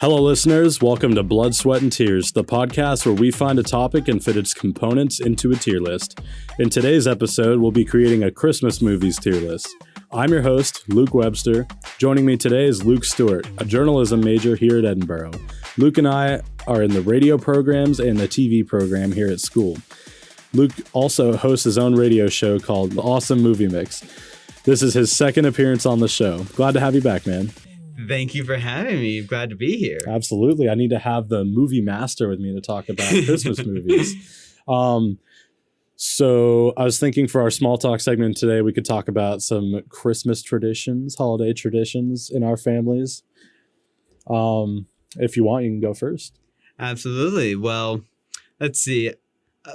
Hello, listeners. Welcome to Blood, Sweat, and Tears, the podcast where we find a topic and fit its components into a tier list. In today's episode, we'll be creating a Christmas movies tier list. I'm your host, Luke Webster. Joining me today is Luke Stewart, a journalism major here at Edinboro. Luke and I are in the radio programs and the TV program here at school. Luke also hosts his own radio show called The Awesome Movie Mix. This is his second appearance on the show. Glad to have you back, man. Thank you for having me. Glad to be here. Absolutely. I need to have the movie master with me to talk about Christmas movies. So I was thinking for our small talk segment today, we could talk about some Christmas traditions, holiday traditions in our families. If you want, you can go first. Absolutely. Well, let's see.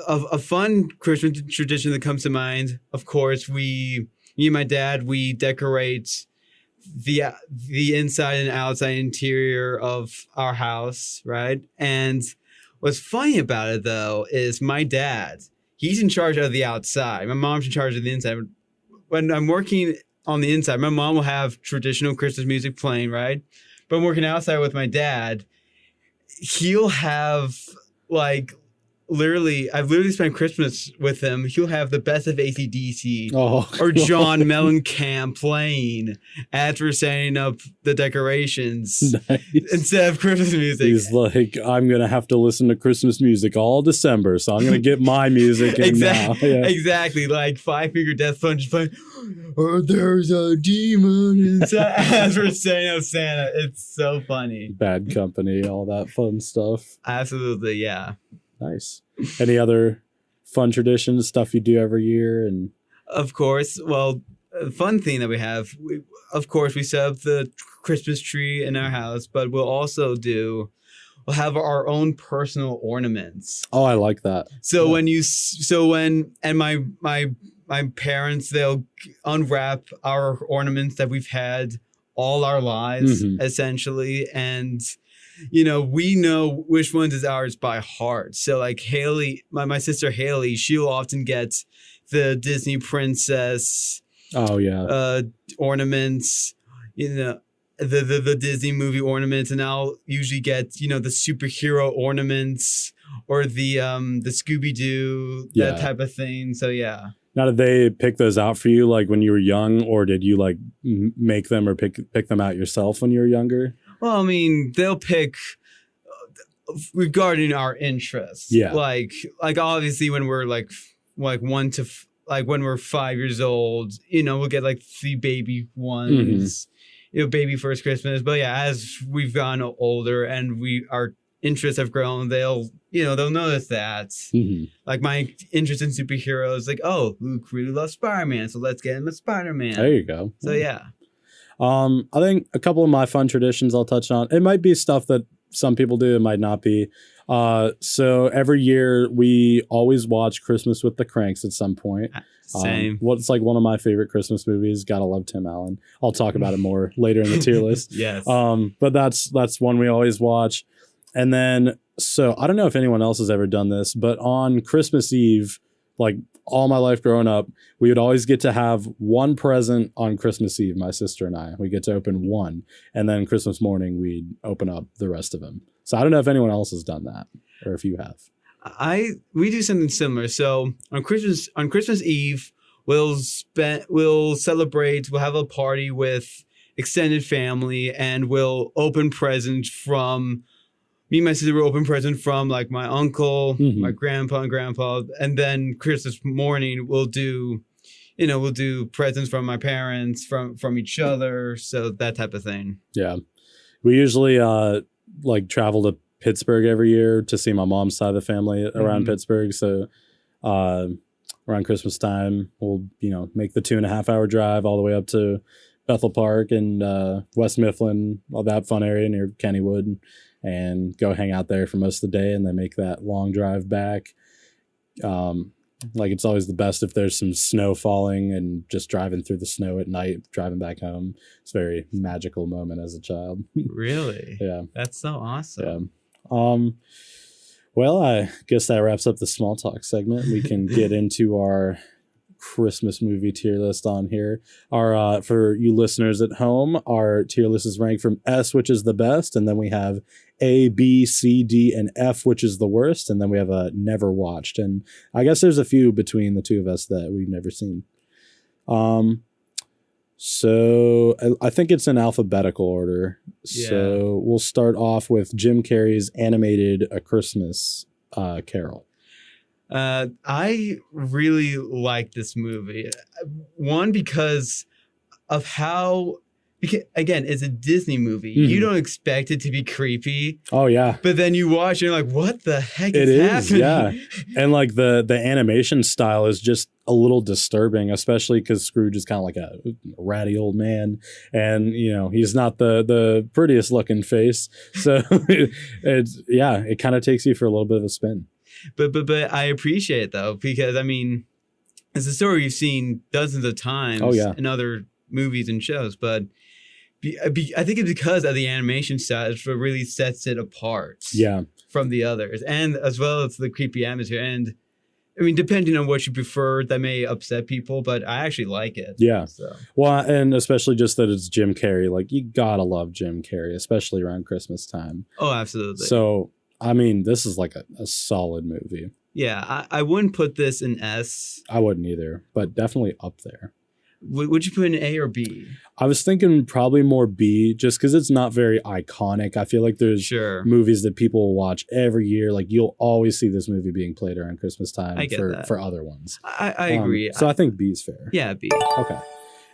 A fun Christmas tradition that comes to mind, of course, me and my dad, we decorate the inside and outside interior of our house, right? And what's funny about it, though, is my dad, he's in charge of the outside. My mom's in charge of the inside. When I'm working on the inside, my mom will have traditional Christmas music playing, right? But I'm working outside with my dad. He'll have, I've literally spent Christmas with him. He'll have the best of AC/DC or John Mellencamp playing as we're setting up the decorations instead of Christmas music. He's like, I'm going to have to listen to Christmas music all December, so I'm going to get my music in now. Yeah. Exactly. Like Five Finger Death Punch playing, oh, there's a demon inside as we're setting up Santa. It's so funny. Bad Company, all that fun stuff. Absolutely, yeah. Nice. Any other fun traditions, stuff you do every year? And of course, well, a fun thing that we have, we set up the Christmas tree in our house, but we'll have our own personal ornaments. Oh, I like that. So my parents, they'll unwrap our ornaments that we've had all our lives, essentially, and we know which ones is ours by heart. So like Haley, my sister Haley, she'll often get the Disney princess ornaments, the Disney movie ornaments, and I'll usually get, the superhero ornaments or the Scooby-Doo, that type of thing. So yeah. Now, did they pick those out for you like when you were young, or did you like make them or pick them out yourself when you were younger? Well, I mean, they'll pick regarding our interests. Yeah. Like obviously when we're like when we're 5 years old, we'll get like the baby ones, baby first Christmas. But yeah, as we've gotten older and our interests have grown, they'll notice that. Like my interest in superheroes, like, oh, Luke really loves Spider-Man, so let's get him a Spider-Man. There you go. So yeah. I think a couple of my fun traditions I'll touch on. It might be stuff that some people do, it might not be. So every year we always watch Christmas with the Cranks at some point. Same. What's like one of my favorite Christmas movies. Gotta love Tim Allen. I'll talk about it more later in the tier list. Yes. But that's one we always watch. And then, so I don't know if anyone else has ever done this, but on Christmas Eve, like all my life growing up, we would always get to have one present on Christmas Eve, my sister and I. We get to open one, and then Christmas morning, we'd open up the rest of them. So I don't know if anyone else has done that, or if you have. We do something similar. So on Christmas Eve, we'll celebrate, we'll have a party with extended family, and we'll open presents from... Me and my sister will open present from like my uncle, my grandpa and grandpa, and then Christmas morning we'll do presents from my parents, from each other, so that type of thing. Yeah, we usually travel to Pittsburgh every year to see my mom's side of the family around Pittsburgh. So around Christmas time, we'll make the 2.5 hour drive all the way up to Bethel Park and West Mifflin, all that fun area near Kennywood. And go hang out there for most of the day and then make that long drive back. It's always the best if there's some snow falling and just driving through the snow at night, driving back home. It's a very magical moment as a child. Really? Yeah. That's so awesome. Yeah. Well, I guess that wraps up the small talk segment. We can get into our Christmas movie tier list on here. Our for you listeners at home, our tier list is ranked from S, which is the best, and then we have A, B, C, D, and F, which is the worst, and then we have a never watched. And I guess there's a few between the two of us that we've never seen. So I think it's in alphabetical order. Yeah. So we'll start off with Jim Carrey's animated A Christmas Carol. I really like this movie. One, because of how, again, it's a Disney movie. Mm-hmm. You don't expect it to be creepy. Oh, yeah. But then you watch and you're like, what the heck is happening? Yeah. And like the animation style is just a little disturbing, especially because Scrooge is kind of like a ratty old man. And, you know, he's not the prettiest looking face. So it kind of takes you for a little bit of a spin. But I appreciate it, though, because, I mean, it's a story you've seen dozens of times in other movies and shows. But I think it's because of the animation style, it really sets it apart from the others. And as well as the creepy atmosphere. And, I mean, depending on what you prefer, that may upset people, but I actually like it. Yeah. So. Well, and especially just that it's Jim Carrey. Like, you gotta love Jim Carrey, especially around Christmas time. Oh, absolutely. So, I mean, this is like a solid movie. Yeah, I wouldn't put this in S. I wouldn't either, but definitely up there. Would you put in A or B? I was thinking probably more B, just because it's not very iconic. I feel like there's movies that people will watch every year. Like, you'll always see this movie being played around Christmas time for other ones. I agree. So I think B is fair. Yeah, B. Okay.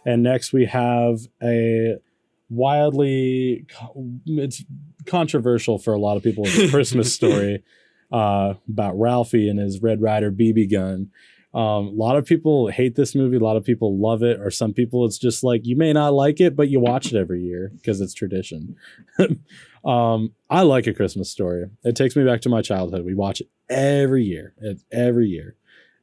And next we have a it's controversial for a lot of people. It's a Christmas story about Ralphie and his Red Ryder BB gun. A lot of people hate this movie. A lot of people love it. Or some people, it's just like, you may not like it, but you watch it every year because it's tradition. I like A Christmas Story. It takes me back to my childhood. We watch it every year.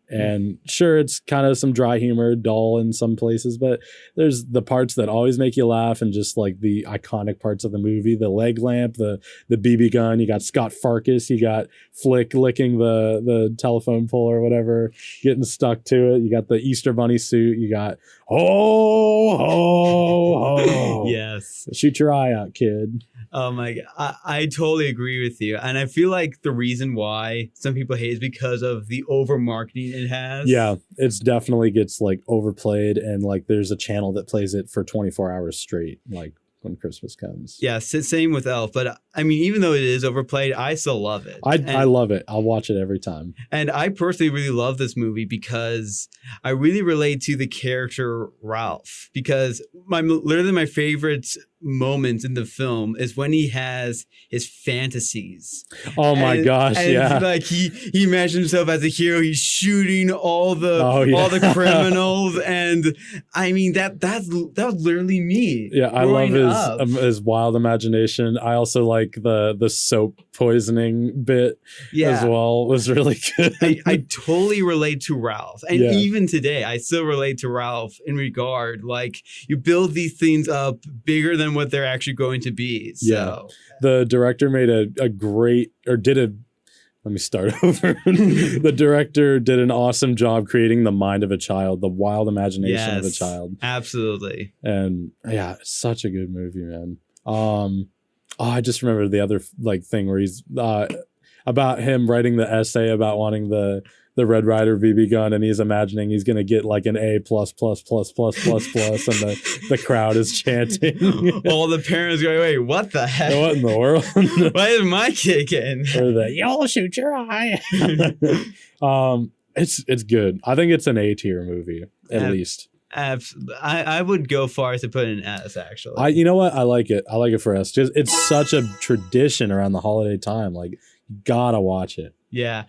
And sure, it's kind of some dry humor, dull in some places, but there's the parts that always make you laugh, and just like the iconic parts of the movie, the leg lamp, the BB gun. You got Scott Farkas, you got Flick licking the telephone pole or whatever, getting stuck to it. You got the Easter Bunny suit. You got ho ho ho. Yes. Shoot your eye out, kid. Oh my God. I totally agree with you. And I feel like the reason why some people hate is because of the over marketing it has. Yeah, it's definitely gets like overplayed, and like there's a channel that plays it for 24 hours straight, like when Christmas comes. Yeah, same with Elf. But I mean, even though it is overplayed, I still love it. I love it. I'll watch it every time. And I personally really love this movie because I really relate to the character Ralph. Because literally my favorite moments in the film is when he has his fantasies. Oh my gosh, yeah. Like he imagines himself as a hero. He's shooting all the criminals, and I mean that was literally me. Yeah, I love his wild imagination. I also like the soap poisoning bit as well. It was really good. I totally relate to Ralph, and even today I still relate to Ralph in regard, like, you build these things up bigger than what they're actually going to be. So. Yeah, the director made let me start over. The director did an awesome job creating the mind of a child, the wild imagination of a child. Absolutely. And yeah, it's such a good movie, man. I just remember the other thing where he's about him writing the essay about wanting the Red Ryder BB gun, and he's imagining he's gonna get like an A+++++++, and the crowd is chanting. All the parents going, wait, what the heck? What in the world? Why is my kid getting? Or you'll shoot your eye. It's good. I think it's an A tier movie at least. Absolutely. I would go far as to put it in S, actually. You know what? I like it. I like it for S. Just it's such a tradition around the holiday time. Like, you gotta watch it. Yeah.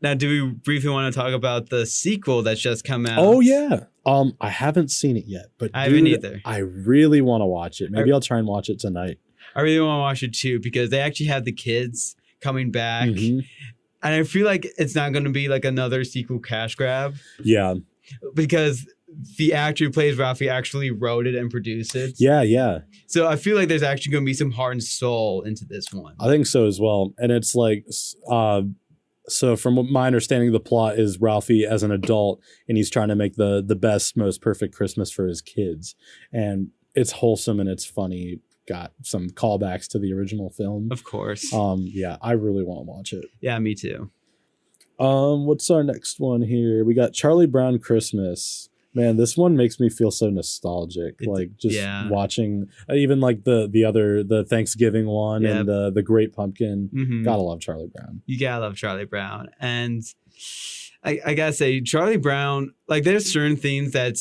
Now, do we briefly want to talk about the sequel that's just come out? Oh yeah. I haven't seen it yet, but I haven't either. I really want to watch it. Maybe I'll try and watch it tonight. I really want to watch it too, because they actually have the kids coming back, and I feel like it's not going to be like another sequel cash grab. Yeah. Because the actor who plays Ralphie actually wrote it and produced it. Yeah. So I feel like there's actually going to be some heart and soul into this one. I think so as well. And it's like, So from my understanding, the plot is Ralphie as an adult, and he's trying to make the best, most perfect Christmas for his kids. And it's wholesome and it's funny. Got some callbacks to the original film. Of course. Yeah, I really want to watch it. Yeah, me too. What's our next one here? We got Charlie Brown Christmas. Man, this one makes me feel so nostalgic. Watching even like the Thanksgiving one and the Great Pumpkin. Mm-hmm. Gotta love Charlie Brown. You gotta love Charlie Brown. And I gotta say, Charlie Brown, like there's certain things that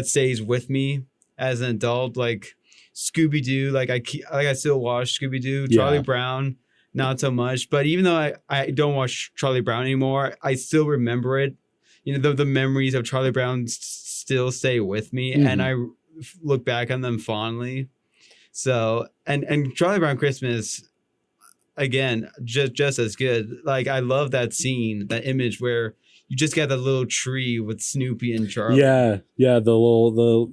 stays with me as an adult, like Scooby-Doo. Like I still watch Scooby-Doo. Charlie Brown, not so much. But even though I don't watch Charlie Brown anymore, I still remember it. You know, the memories of Charlie Brown still stay with me, and I look back on them fondly. So, and Charlie Brown Christmas, again, just as good. Like, I love that scene, that image where you just got that little tree with Snoopy and Charlie. Yeah, the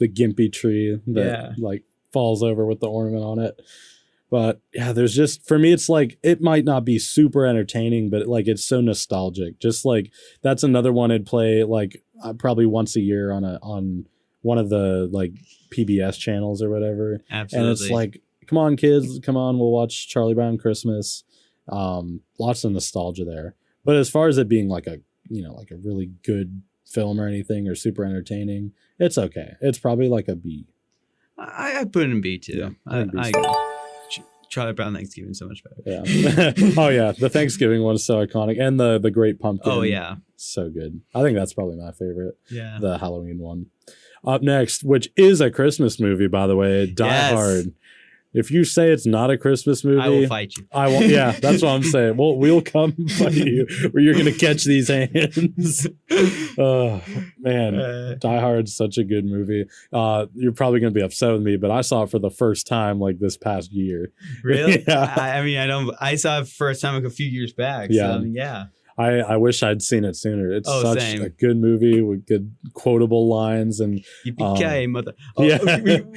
gimpy tree that like falls over with the ornament on it. But yeah, there's just, for me, it's like, it might not be super entertaining, but like it's so nostalgic. Just like, that's another one I'd play like probably once a year on one of the like PBS channels or whatever. Absolutely. And it's like, come on, kids, come on, we'll watch Charlie Brown Christmas. Lots of nostalgia there. But as far as it being like a really good film or anything or super entertaining, it's okay. It's probably like a B. I put it in B too. Yeah, I Charlie Brown Thanksgiving so much better. Yeah. Oh yeah, the Thanksgiving one's so iconic, and the Great Pumpkin. Oh yeah, so good. I think that's probably my favorite. Yeah, the Halloween one. Up next, which is a Christmas movie, by the way, Die Hard. If you say it's not a Christmas movie, I will fight you. I won't. Yeah, that's what I'm saying. We'll come fight you, where you're gonna catch these hands. Oh man, Die Hard's such a good movie. You're probably gonna be upset with me, but I saw it for the first time like this past year. Really? Yeah. I saw it first time like a few years back. Yeah. So, yeah. I wish I'd seen it sooner. It's such same. a good movie with good quotable lines and yippee mother. Oh, yeah.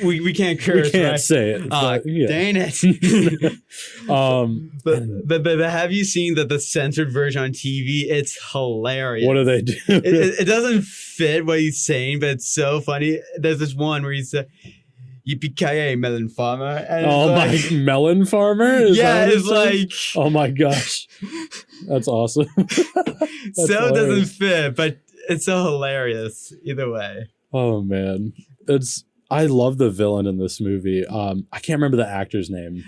we can't curse. We can't right? say it. Dang it. But have you seen the censored version on TV? It's hilarious. What do they do? It doesn't fit what he's saying, but it's so funny. There's this one where he's yippee melon farmer. And my melon farmer? It's like, oh my gosh. That's awesome. That's so it doesn't fit, but it's so hilarious either way. Oh man. I love the villain in this movie. I can't remember the actor's name.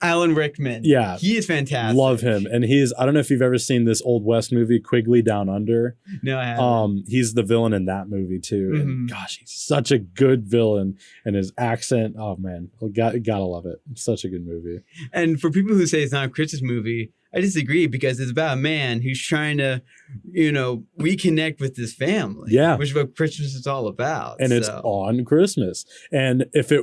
Alan Rickman. Yeah. He is fantastic. Love him. And I don't know if you've ever seen this Old West movie, Quigley Down Under. No, I haven't. He's the villain in that movie too. Mm-hmm. And gosh, he's such a good villain. And his accent, oh man, gotta love it. It's such a good movie. And for people who say it's not a Christmas movie, I disagree because it's about a man who's trying to, reconnect with his family. Yeah. Which is what Christmas is all about. And it's on Christmas. And if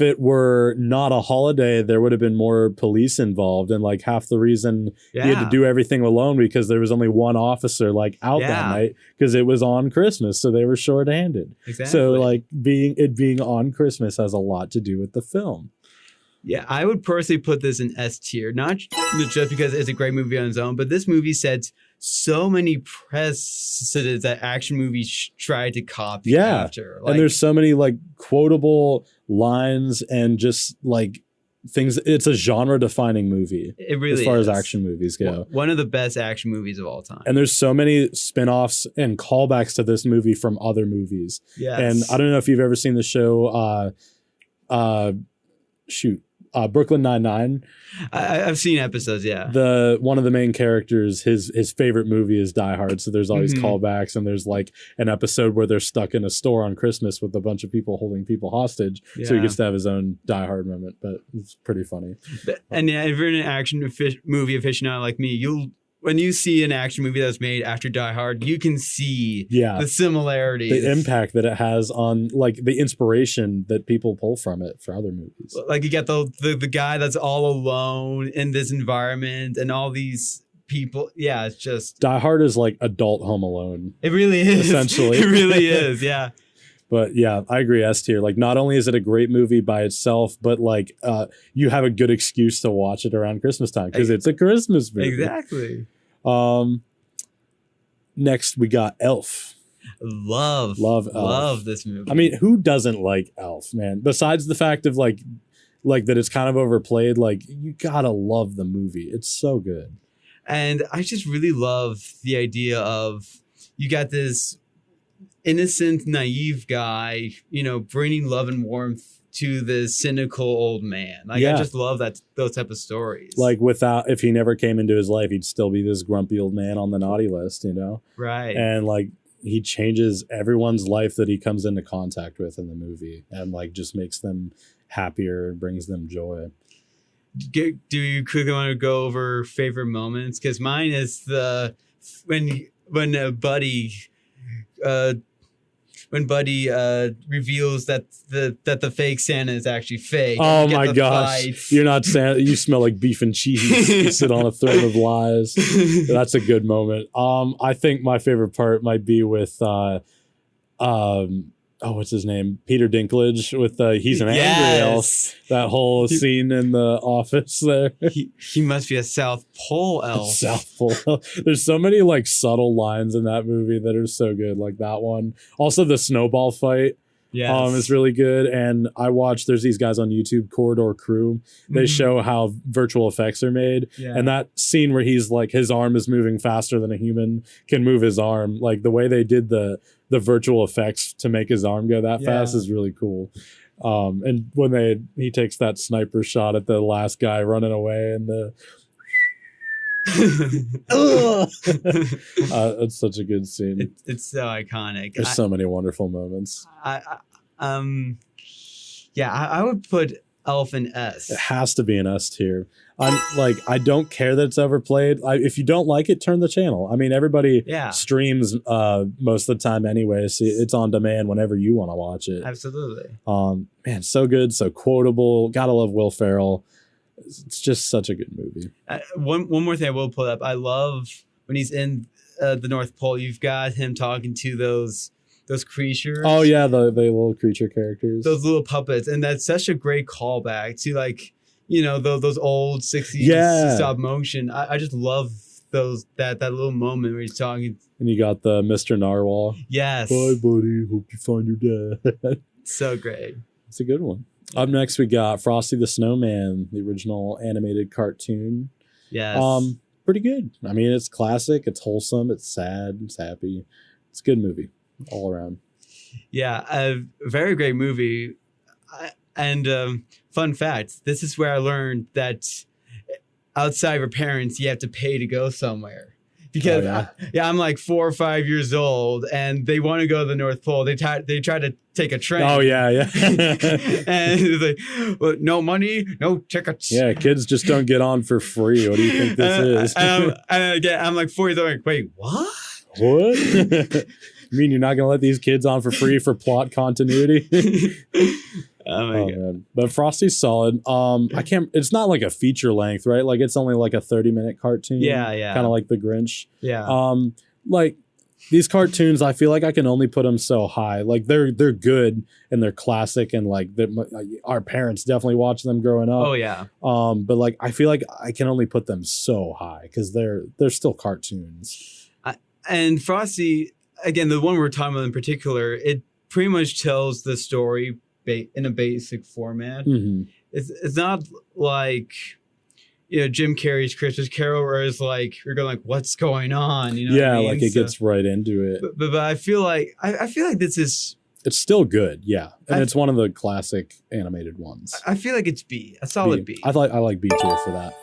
it were not a holiday, there would have been more police involved. And like half the reason he had to do everything alone because there was only one officer like out that night because it was on Christmas. So they were short-handed. Exactly. So like being on Christmas has a lot to do with the film. Yeah, I would personally put this in S tier, not just because it's a great movie on its own, but this movie sets so many precedents that action movies try to copy after. And there's so many like quotable lines and just like things. It's a genre-defining movie. It really as far is. as action movies go. One of the best action movies of all time. And there's so many spin-offs and callbacks to this movie from other movies. Yes. And I don't know if you've ever seen the show Brooklyn Nine-Nine. I've seen episodes, yeah. One of the main characters, his favorite movie is Die Hard, so there's always callbacks, and there's like an episode where they're stuck in a store on Christmas with a bunch of people holding people hostage, so he gets to have his own Die Hard moment, but it's pretty funny. And if you're an action movie aficionado like me, when you see an action movie that's made after Die Hard, you can see the similarities. The impact that it has on, like, the inspiration that people pull from it for other movies. Like, you get the guy that's all alone in this environment and all these people. Yeah, it's just... Die Hard is like adult Home Alone. It really is. Essentially. It really is, yeah. But yeah, I agree. S tier. Like, not only is it a great movie by itself, but like you have a good excuse to watch it around Christmas time because it's a Christmas movie. Exactly. Next we got Elf. Love Elf. Love this movie. I mean, who doesn't like Elf, man? Besides the fact of like that it's kind of overplayed, like you gotta love the movie. It's so good. And I just really love the idea of you got this innocent, naive guy, bringing love and warmth to this cynical old man. Like, I just love those type of stories. Like, if he never came into his life, he'd still be this grumpy old man on the naughty list, Right. And like, he changes everyone's life that he comes into contact with in the movie, and like just makes them happier and brings them joy. Do you quickly want to go over favorite moments? Because mine is when Buddy reveals that the fake Santa is actually fake. Oh my gosh! Fight. You're not Santa. You smell like beef and cheese. You sit on a throne of lies. That's a good moment. I think my favorite part might be with what's his name? Peter Dinklage with he's an angry elf. That whole scene in the office there. He must be a South Pole elf. South Pole elf. There's so many like subtle lines in that movie that are so good, like that one. Also the snowball fight. Is really good. And there's these guys on YouTube, Corridor Crew. They show how virtual effects are made. Yeah. And that scene where he's like, his arm is moving faster than a human can move his arm. Like the way they did the virtual effects to make his arm go that fast is really cool. And when he takes that sniper shot at the last guy running away and it's such a good scene. It's so iconic. There's so many wonderful moments. I would put Elf in S. It has to be an S tier. I don't care that it's overplayed. If you don't like it, turn the channel. I mean, everybody streams most of the time anyway, so it's on demand whenever you want to watch it. Absolutely. Man, so good, so quotable. Gotta love Will Ferrell. It's just such a good movie. One more thing I will pull up. I love when he's in the North Pole. You've got him talking to those creatures. Oh yeah, the little creature characters. Those little puppets, and that's such a great callback to like those old 60s stop motion. I just love that little moment where he's talking. And you got the Mr. Narwhal. Yes. Bye, buddy. Hope you find your dad. So great. It's a good one. Up next, we got Frosty the Snowman, the original animated cartoon. Yes. Pretty good. I mean, it's classic. It's wholesome. It's sad. It's happy. It's a good movie all around. Yeah, a very great movie. And fun fact, this is where I learned that outside of your parents, you have to pay to go somewhere. Because I'm like 4 or 5 years old, and they want to go to the North Pole. They try to take a train. Oh yeah. And it's like, well, no money, no tickets. Yeah, kids just don't get on for free. What do you think this is? And I'm like 4 years old. Like, wait, what? What? You mean you're not gonna let these kids on for free for plot continuity? Oh my God. Man. But Frosty's solid. It's not like a feature length, right? Like it's only like a 30-minute cartoon. Yeah. Kind of like the Grinch. Yeah. Like these cartoons, I feel like I can only put them so high. Like they're good and they're classic, and like our parents definitely watched them growing up. Oh yeah. But like I feel like I can only put them so high because they're still cartoons. And Frosty, again, the one we're talking about in particular, it pretty much tells the story in a basic format. Mm-hmm. It's not like Jim Carrey's Christmas Carol, where it's like you're going like, what's going on? What I mean? Like it gets right into it. But I feel like this is. It's still good, yeah, and it's one of the classic animated ones. I feel like it's B, a solid B. I like B tier for that.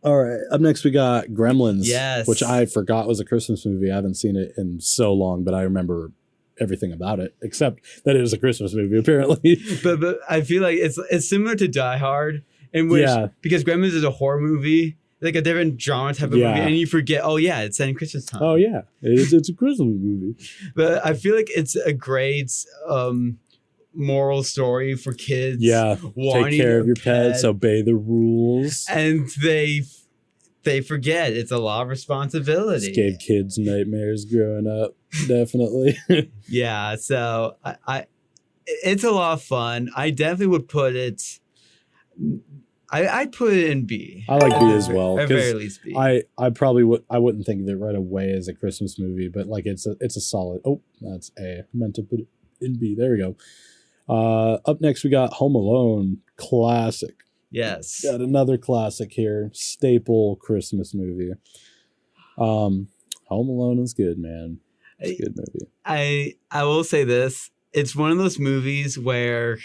All right, up next we got Gremlins, which I forgot was a Christmas movie. I haven't seen it in so long, but I remember everything about it except that it was a Christmas movie apparently. but I feel like it's similar to Die Hard, in which because Gremlins is a horror movie, like a different genre type of movie, and you forget, it's set in Christmas time. Oh yeah, it's a Christmas movie. But I feel like it's a great moral story for kids. Yeah, take care of your pets, obey the rules, and they forget it's a lot of responsibility. This gave kids nightmares growing up. definitely. Yeah, so it's a lot of fun. I definitely would put it. I'd put it in B. I like B as well. At very least B. I probably wouldn't think of it right away as a Christmas movie, but like it's a solid. Oh, that's A. I meant to put it in B. There we go. Up next we got Home Alone, classic. Yes. Got another classic here, staple Christmas movie. Home Alone is good, man. It's a good movie. I will say this. It's one of those movies where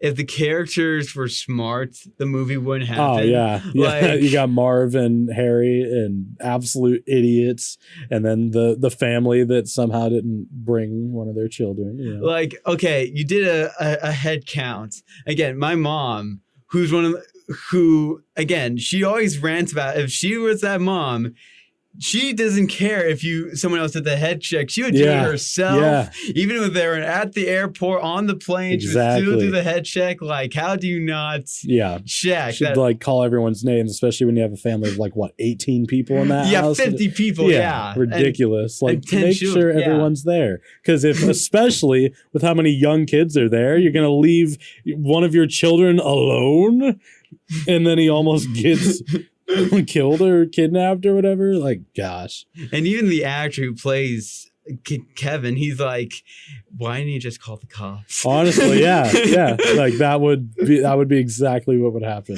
if the characters were smart, the movie wouldn't happen. Oh, yeah. Like, you got Marv and Harry and absolute idiots. And then the family that somehow didn't bring one of their children. You know? Like, okay, you did a head count. Again, my mom, who, again, she always rants about if she was that mom, she doesn't care if someone else did the head check. She would do it herself. Yeah. Even if they were at the airport, on the plane, she would still do the head check. Like, how do you not check? She'd like call everyone's names, especially when you have a family of like, what, 18 people in that house? 50 people, yeah. Ridiculous. And make sure everyone's there. Because especially with how many young kids are there, you're going to leave one of your children alone? And then he almost gets... killed or kidnapped or whatever. Like, gosh. And even the actor who plays Kevin, he's like, why didn't you just call the cops? Honestly, yeah. Like that would be exactly what would happen.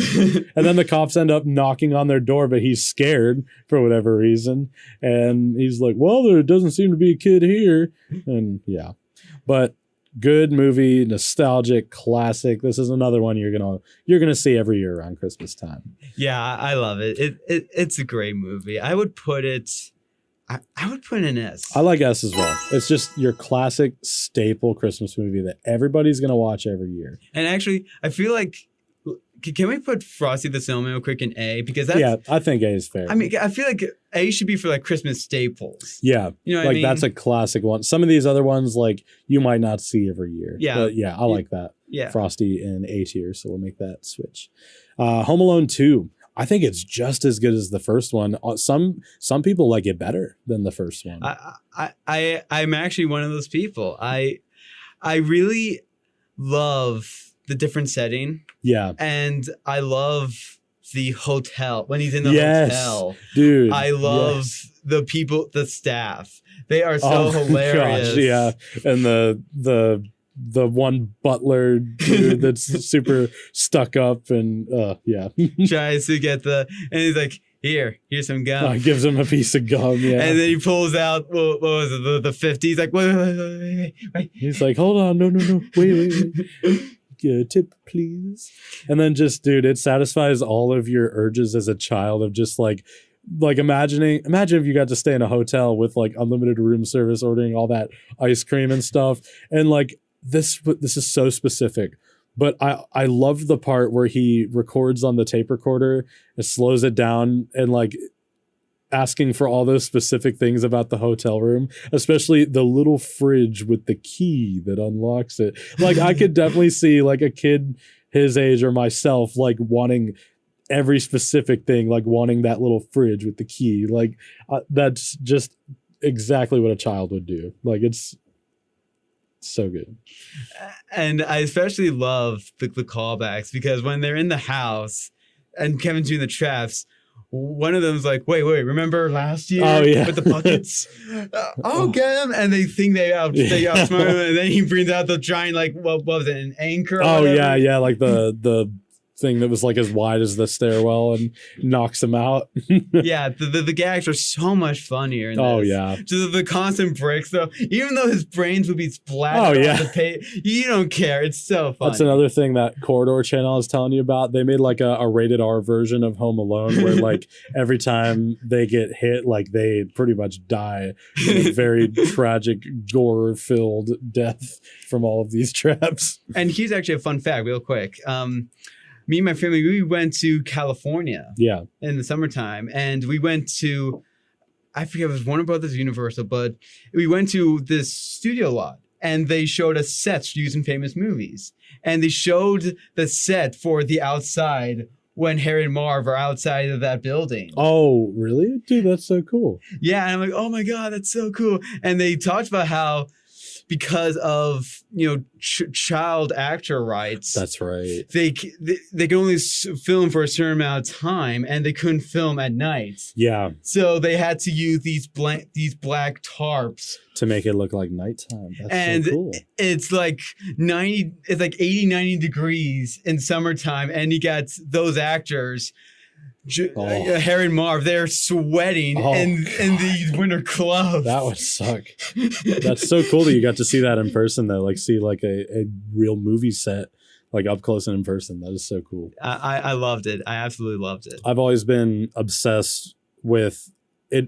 And then the cops end up knocking on their door, but he's scared for whatever reason. And he's like, well, there doesn't seem to be a kid here. And yeah. But good movie, nostalgic, classic. This is another one you're gonna see every year around Christmas time. Yeah, I love it. It's a great movie. I would put it. I would put an S. I like S as well. It's just your classic staple Christmas movie that everybody's gonna watch every year. And actually, I feel like. Can we put Frosty the Snowman real quick in A? Because I think A is fair. I mean, I feel like A should be for like Christmas staples. Yeah. You know what like I mean? That's a classic one. Some of these other ones, like you might not see every year. Yeah. But yeah, I like that. Yeah. Frosty in A tier. So we'll make that switch. Home Alone 2. I think it's just as good as the first one. Some people like it better than the first one. I'm actually one of those people. I really love the different setting. Yeah. And I love the hotel when he's in the hotel. Dude. I love the people, the staff. They are so hilarious. Gosh, yeah. And the one butler dude that's super stuck up and tries to get and he's like, here's some gum. Gives him a piece of gum, yeah. And then he pulls out, what was it, the 50. He's like, wait. He's like, hold on, no, wait. Tip, please. And then just, dude, it satisfies all of your urges as a child of just like imagine if you got to stay in a hotel with like unlimited room service, ordering all that ice cream and stuff. And like this is so specific. But I love the part where he records on the tape recorder and slows it down and like asking for all those specific things about the hotel room, especially the little fridge with the key that unlocks it. Like I could definitely see like a kid his age or myself like wanting every specific thing, like wanting that little fridge with the key. Like that's just exactly what a child would do. Like it's so good. And I especially love the callbacks because when they're in the house and Kevin's doing the traps, one of them's like, wait, remember last year with the buckets? I'll get him. And they think they outsmart him. And then he brings out the giant, like, what was it, an anchor? Yeah. Like the thing that was like as wide as the stairwell and knocks him out. Yeah, the gags are so much funnier in this. Oh, yeah. Just the constant breaks, though. Even though his brains would be splattered on the page, you don't care. It's so funny. That's another thing that Corridor Channel is telling you about. They made like a rated R version of Home Alone where like every time they get hit, like they pretty much die in a very tragic, gore-filled death from all of these traps. And here's actually a fun fact, real quick. Me and my family, we went to California in the summertime. And we went to, I forget if it was Warner Brothers or Universal, but we went to this studio lot. And they showed us sets used in famous movies. And they showed the set for The Outside when Harry and Marv are outside of that building. Oh, really? Dude, that's so cool. Yeah, and I'm like, oh my God, that's so cool. And they talked about how because of, child actor rights. That's right. They can only film for a certain amount of time, and they couldn't film at night. Yeah. So they had to use these black tarps to make it look like nighttime. That's so cool. It's like 80, 90 degrees in summertime, and you got those actors. Harry and Marv, they're sweating in these winter clothes. That would suck. That's so cool that you got to see that in person, though. Like, see like a real movie set, like up close and in person. That is so cool. I loved it. I absolutely loved it. I've always been obsessed with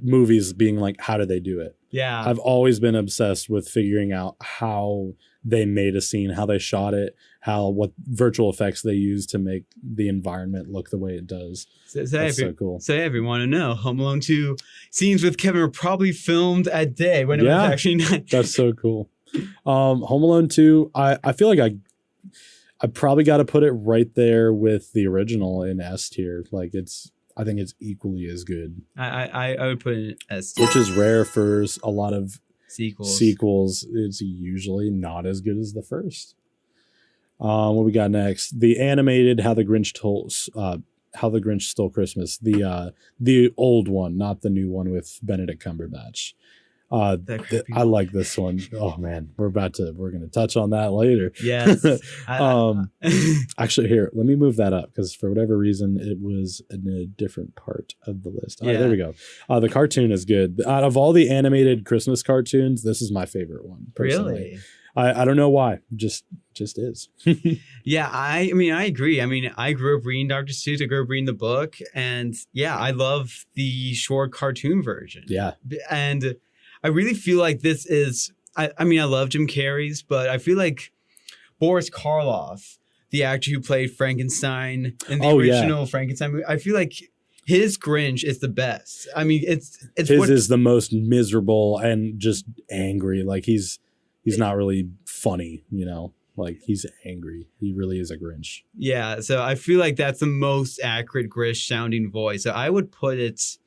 movies being like, how do they do it? Yeah. I've always been obsessed with figuring out how they made a scene, how they shot it, what virtual effects they use to make the environment look the way it does. That's so cool. So if you want to know, Home Alone 2 scenes with Kevin were probably filmed at day when it was actually night. That's so cool. Home Alone 2, I feel like I probably got to put it right there with the original in S tier. Like I think it's equally as good. I would put it in S tier. Which is rare for a lot of sequels. It's usually not as good as the first. What we got next? The animated How the Grinch Stole Christmas. The old one, not the new one with Benedict Cumberbatch. I like this one. Oh man, we're gonna touch on that later. Yes. Actually, here, let me move that up because for whatever reason it was in a different part of the list. All right, there we go. The cartoon is good. Out of all the animated Christmas cartoons, this is my favorite one. Personally. Really? I don't know why. Just is. Yeah, I mean, I agree. I mean, I grew up reading Dr. Seuss. I grew up reading the book, and yeah, I love the short cartoon version. Yeah, and I really feel like this is. I mean, I love Jim Carrey's, but I feel like Boris Karloff, the actor who played Frankenstein in the original Frankenstein movie, I feel like his Grinch is the best. I mean, it's his is the most miserable and just angry. Like he's not really funny, like he's angry. He really is a Grinch. Yeah. So I feel like that's the most accurate Grinch sounding voice. So I would put it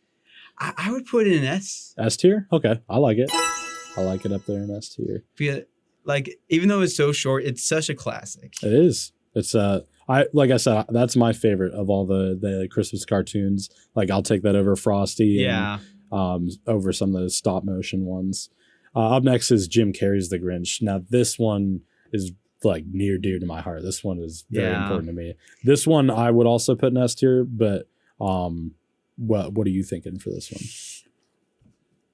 in S. S tier? Okay. I like it. I like it up there in S tier. Like, even though it's so short, it's such a classic. It is. It's like I said, that's my favorite of all the Christmas cartoons. Like I'll take that over Frosty. Yeah. And, over some of those stop motion ones. Up next is Jim Carrey's The Grinch. Now, this one is like near dear to my heart. This one is very important to me. This one I would also put in S tier, but what are you thinking for this one?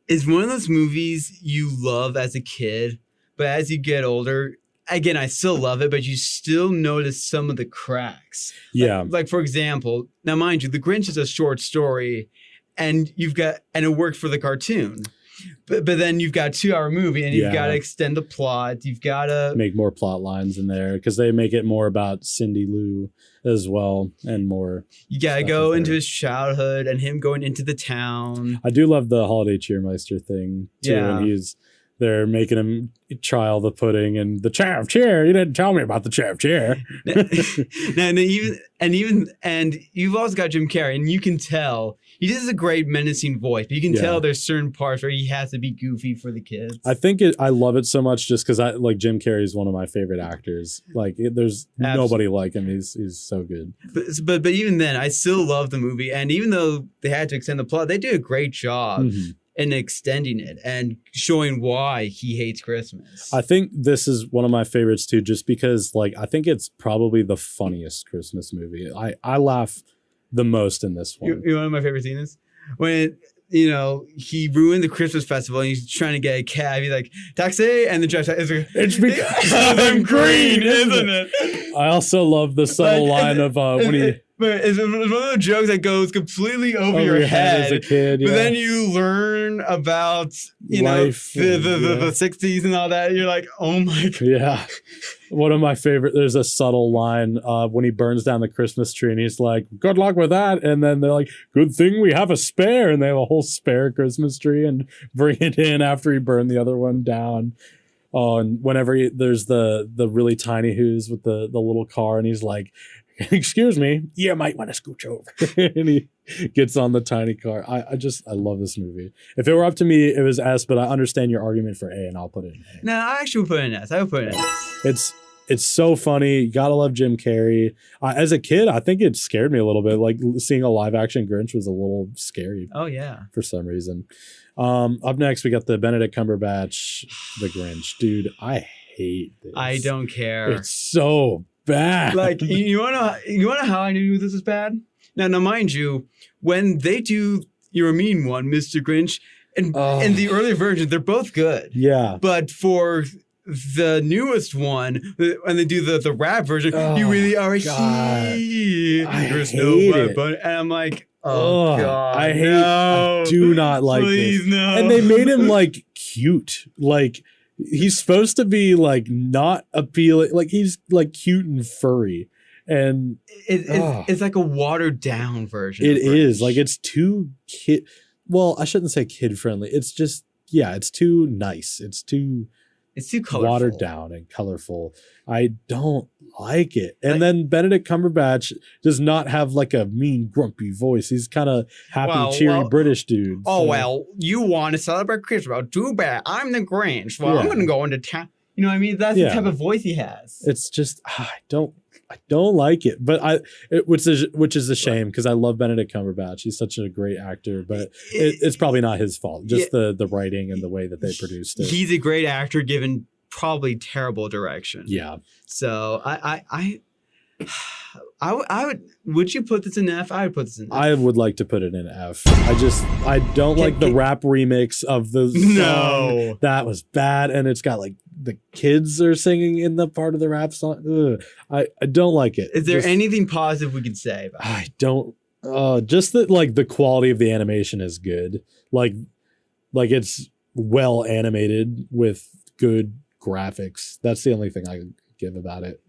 It's one of those movies you love as a kid, but as you get older, again, I still love it, but you still notice some of the cracks. Yeah. Like for example, now mind you, The Grinch is a short story, and it worked for the cartoon. But then you've got a 2-hour movie, and you've got to extend the plot. You've got to make more plot lines in there because they make it more about Cindy Lou as well, and more. You got to go into his childhood and him going into the town. I do love the Holiday Cheermeister thing too, and they're making him trial the pudding and the chaff chair. You didn't tell me about the chaff chair. and you've also got Jim Carrey, and you can tell he does a great menacing voice, but you can tell there's certain parts where he has to be goofy for the kids. I love it so much just because Jim Carrey is one of my favorite actors. Like there's nobody like him. He's so good. But even then, I still love the movie, and even though they had to extend the plot, they did a great job. Mm-hmm. And extending it and showing why he hates Christmas. I think this is one of my favorites too, just because I think it's probably the funniest Christmas movie. I laugh the most in this one. You know one of my favorite scenes? When he ruined the Christmas festival and he's trying to get a cab. He's like, taxi, and the driver is like, it's because I'm green, isn't it? I also love the subtle line of when he. But it's one of those jokes that goes completely over your head as a kid. Yeah. But then you learn about life, the 60s and all that. And you're like, oh my God. Yeah. One of my favorite. There's a subtle line when he burns down the Christmas tree, and he's like, "Good luck with that." And then they're like, "Good thing we have a spare," and they have a whole spare Christmas tree and bring it in after he burned the other one down. Oh, and whenever there's the really tiny Who's with the little car, and he's like, "Excuse me, you might want to scooch over," and he gets on the tiny car. I love this movie. If it were up to me, it was S, but I understand your argument for A, and I'll put it in A. No, I actually would put it in S. I would put it in S. It's so funny. You gotta love Jim Carrey. As a kid, I think it scared me a little bit. Like seeing a live action Grinch was a little scary. Oh yeah, for some reason. Up next, we got the Benedict Cumberbatch, The Grinch. Dude, I hate this. I don't care. It's so bad. Like you wanna know how I knew this was bad? Now mind you, when they do You're a Mean One, Mr. Grinch, and the earlier version, they're both good. Yeah. But for the newest one, when they do the rap version, you really are a she. There's no but and I'm like, God, I do not like please, this. No. And they made him like cute. Like he's supposed to be like not appealing. Like he's like cute and furry. And it's like a watered down version. It is like it's too kid. Well, I shouldn't say kid friendly. It's just it's too nice. It's too colorful. Watered down and colorful. I don't like it. And then Benedict Cumberbatch does not have like a mean, grumpy voice. He's kind of happy, cheery British dude. Oh, so. Well, you want to celebrate Christmas. Too bad. I'm the Grinch. Well, I'm going to go into town. You know what I mean? That's the type of voice he has. It's just, I don't like it, but which is a shame because I love Benedict Cumberbatch. He's such a great actor, but it's probably not his fault. Just the writing and the way that they produced it. He's a great actor given probably terrible direction. Yeah. So I would. Would you put this in F? I would put this in F. I would like to put it in F. I don't like the rap remix of the song. No, that was bad, and it's got like the kids are singing in the part of the rap song. I don't like it. Is there anything positive we could say about it? I don't. Just that like the quality of the animation is good. Like it's well animated with good graphics. That's the only thing I could give about it.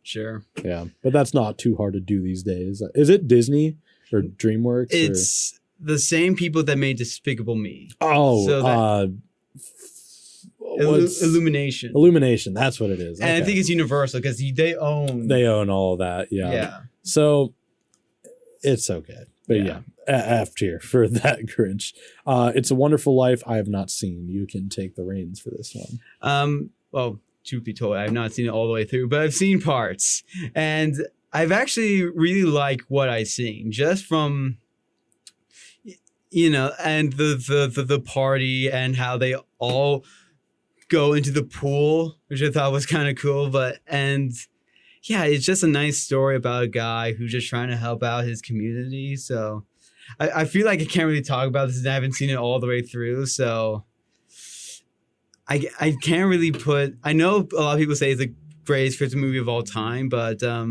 Sure. Yeah, but that's not too hard to do these days. Is it Disney or DreamWorks? It's the same people that made Despicable Me. Oh, so Illumination. Illumination, that's what it is. And I think it's Universal because they own all of that. Yeah. Yeah. So it's okay. But yeah, F tier for that Grinch. It's a Wonderful Life. I have not seen. You can take the reins for this one. Well, truth be told, I've not seen it all the way through, but I've seen parts. And I've actually really liked what I've seen just from, and the party and how they all go into the pool, which I thought was kind of cool. It's just a nice story about a guy who's just trying to help out his community. So I feel like I can't really talk about this and I haven't seen it all the way through. So I can't really I know a lot of people say it's the greatest Christmas movie of all time, but I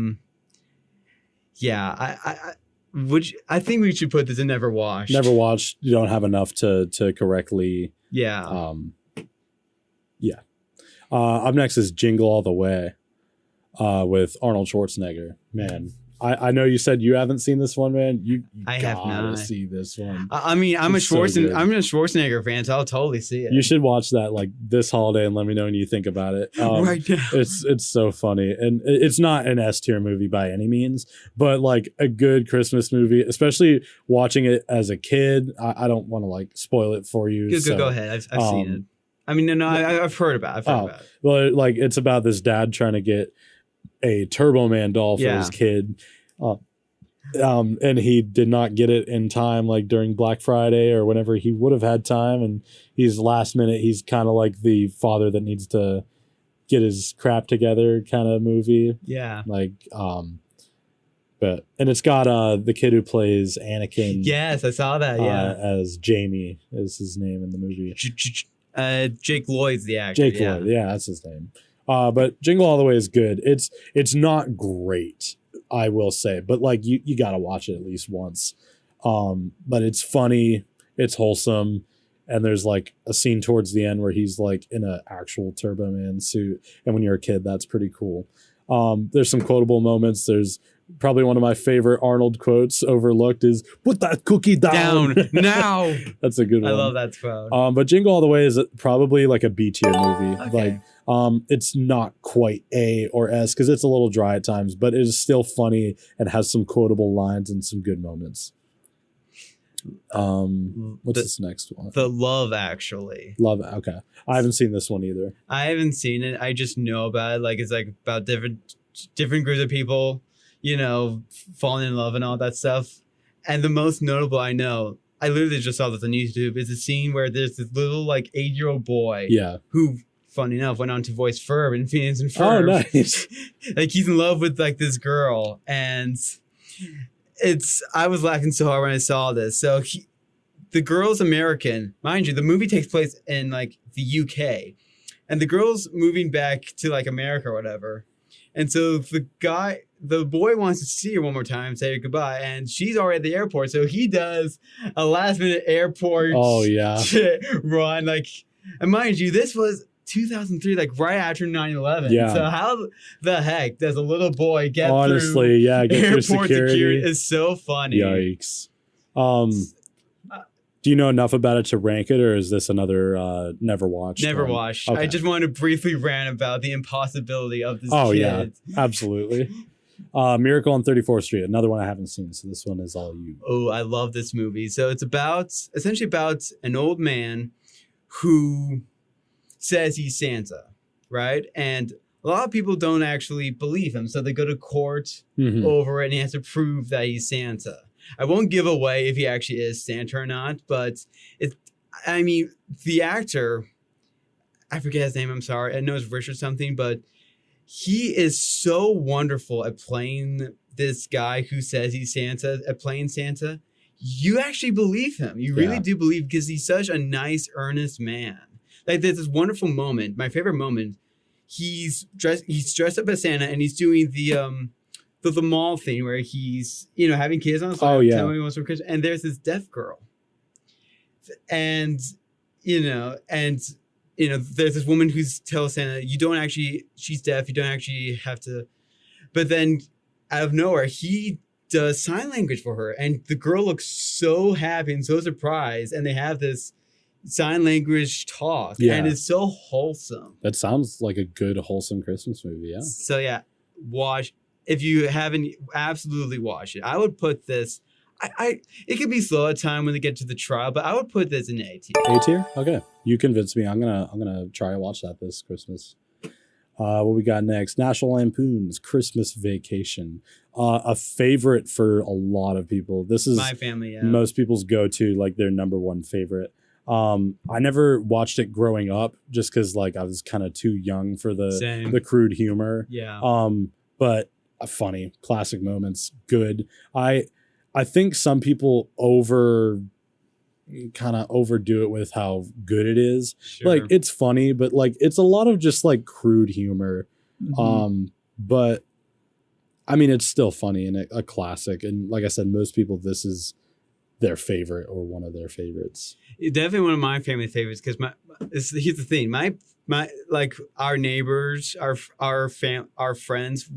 think we should put this in Never Watched. Never watched. You don't have enough to correctly. Yeah. Up next is Jingle All the Way, with Arnold Schwarzenegger. Man, I know you said you haven't seen this one, man. You have not see this one. I mean, I'm a Schwarzenegger fan, so I'll totally see it. You should watch that like this holiday and let me know when you think about it. Right now, it's so funny, and it's not an S tier movie by any means, but like a good Christmas movie, especially watching it as a kid. I don't want to like spoil it for you. Go ahead. I've seen it. I mean, I've heard about it. Well, like it's about this dad trying to get a Turbo Man doll for his kid. And he did not get it in time, like during Black Friday or whenever he would have had time. And he's last minute. He's kind of like the father that needs to get his crap together kind of movie. Yeah. Like, and it's got the kid who plays Anakin. Yes, I saw that. Yeah. As Jamie is his name in the movie. Jake Lloyd's the actor. Jake Lloyd. Yeah, that's his name. But Jingle All the Way is good. It's not great, I will say, but like you got to watch it at least once. But it's funny, it's wholesome, and there's like a scene towards the end where he's like in an actual Turbo Man suit, and when you're a kid, that's pretty cool. There's some quotable moments. There's probably one of my favorite Arnold quotes overlooked is "Put that cookie down now." That's a good one. I love that quote. But Jingle All the Way is probably like a B tier movie. Okay. Like It's not quite A or S because it's a little dry at times, but it is still funny and has some quotable lines and some good moments. What's this next one? The Love Actually. Love. Okay, I haven't seen this one either. I haven't seen it. I just know about it. Like, it's like about different groups of people, falling in love and all that stuff. And the most notable I know, I literally just saw this on YouTube, is a scene where there's this little like 8-year-old boy, who, funny enough, went on to voice Ferb in Phineas and Ferb. Oh, nice. Like, he's in love with like this girl, and I was laughing so hard when I saw this. So the girl's American, mind you. The movie takes place in like the UK, and the girl's moving back to like America or whatever. And so the boy wants to see her one more time, say her goodbye, and she's already at the airport. So he does a last minute airport run. Like, and mind you, this was 2003, like right after 9/11. Yeah. So how the heck does a little boy get Honestly, through get airport through security? Is so funny. Yikes. Do you know enough about it to rank it, or is this another never watched? Never watched. Okay. I just wanted to briefly rant about the impossibility of this kid. Oh, yeah, absolutely. Miracle on 34th Street, another one I haven't seen, so this one is all you. Oh, I love this movie. So it's essentially about an old man who says he's Santa, right? And a lot of people don't actually believe him, so they go to court over it, and he has to prove that he's Santa. I won't give away if he actually is Santa or not, but the actor, I forget his name, I'm sorry. I know it's Richard something, but he is so wonderful at playing this guy who says he's Santa, at playing Santa. You actually believe him. You really do believe, because he's such a nice, earnest man. Like, there's this wonderful moment, my favorite moment. He's dressed up as Santa, and he's doing the mall thing where he's, having kids on his lap, telling me what's for Christmas, and there's this deaf girl. And there's this woman who's tells Santa, she's deaf, you don't actually have to. But then out of nowhere, he does sign language for her, and the girl looks so happy and so surprised, and they have this sign language talk, and it's so wholesome. That sounds like a good, wholesome Christmas movie, yeah. So yeah, watch. If you haven't, absolutely watch it. I would put this. It could be slow at time when they get to the trial, but I would put this in A tier. A tier? Okay, you convinced me. I'm gonna try to watch that this Christmas. What we got next? National Lampoon's Christmas Vacation. A favorite for a lot of people. This is my family. Yeah. Most people's go-to, like their number one favorite. I never watched it growing up, just because like I was kind of too young for the crude humor. Yeah. But funny, classic moments, good. I think some people overdo it with how good it is. Sure. Like, it's funny, but like it's a lot of just like crude humor. But I mean, it's still funny and a classic. And like I said, most people, this is their favorite or one of their favorites. Definitely one of my family favorites, because here's the thing, my like our neighbors, our friends,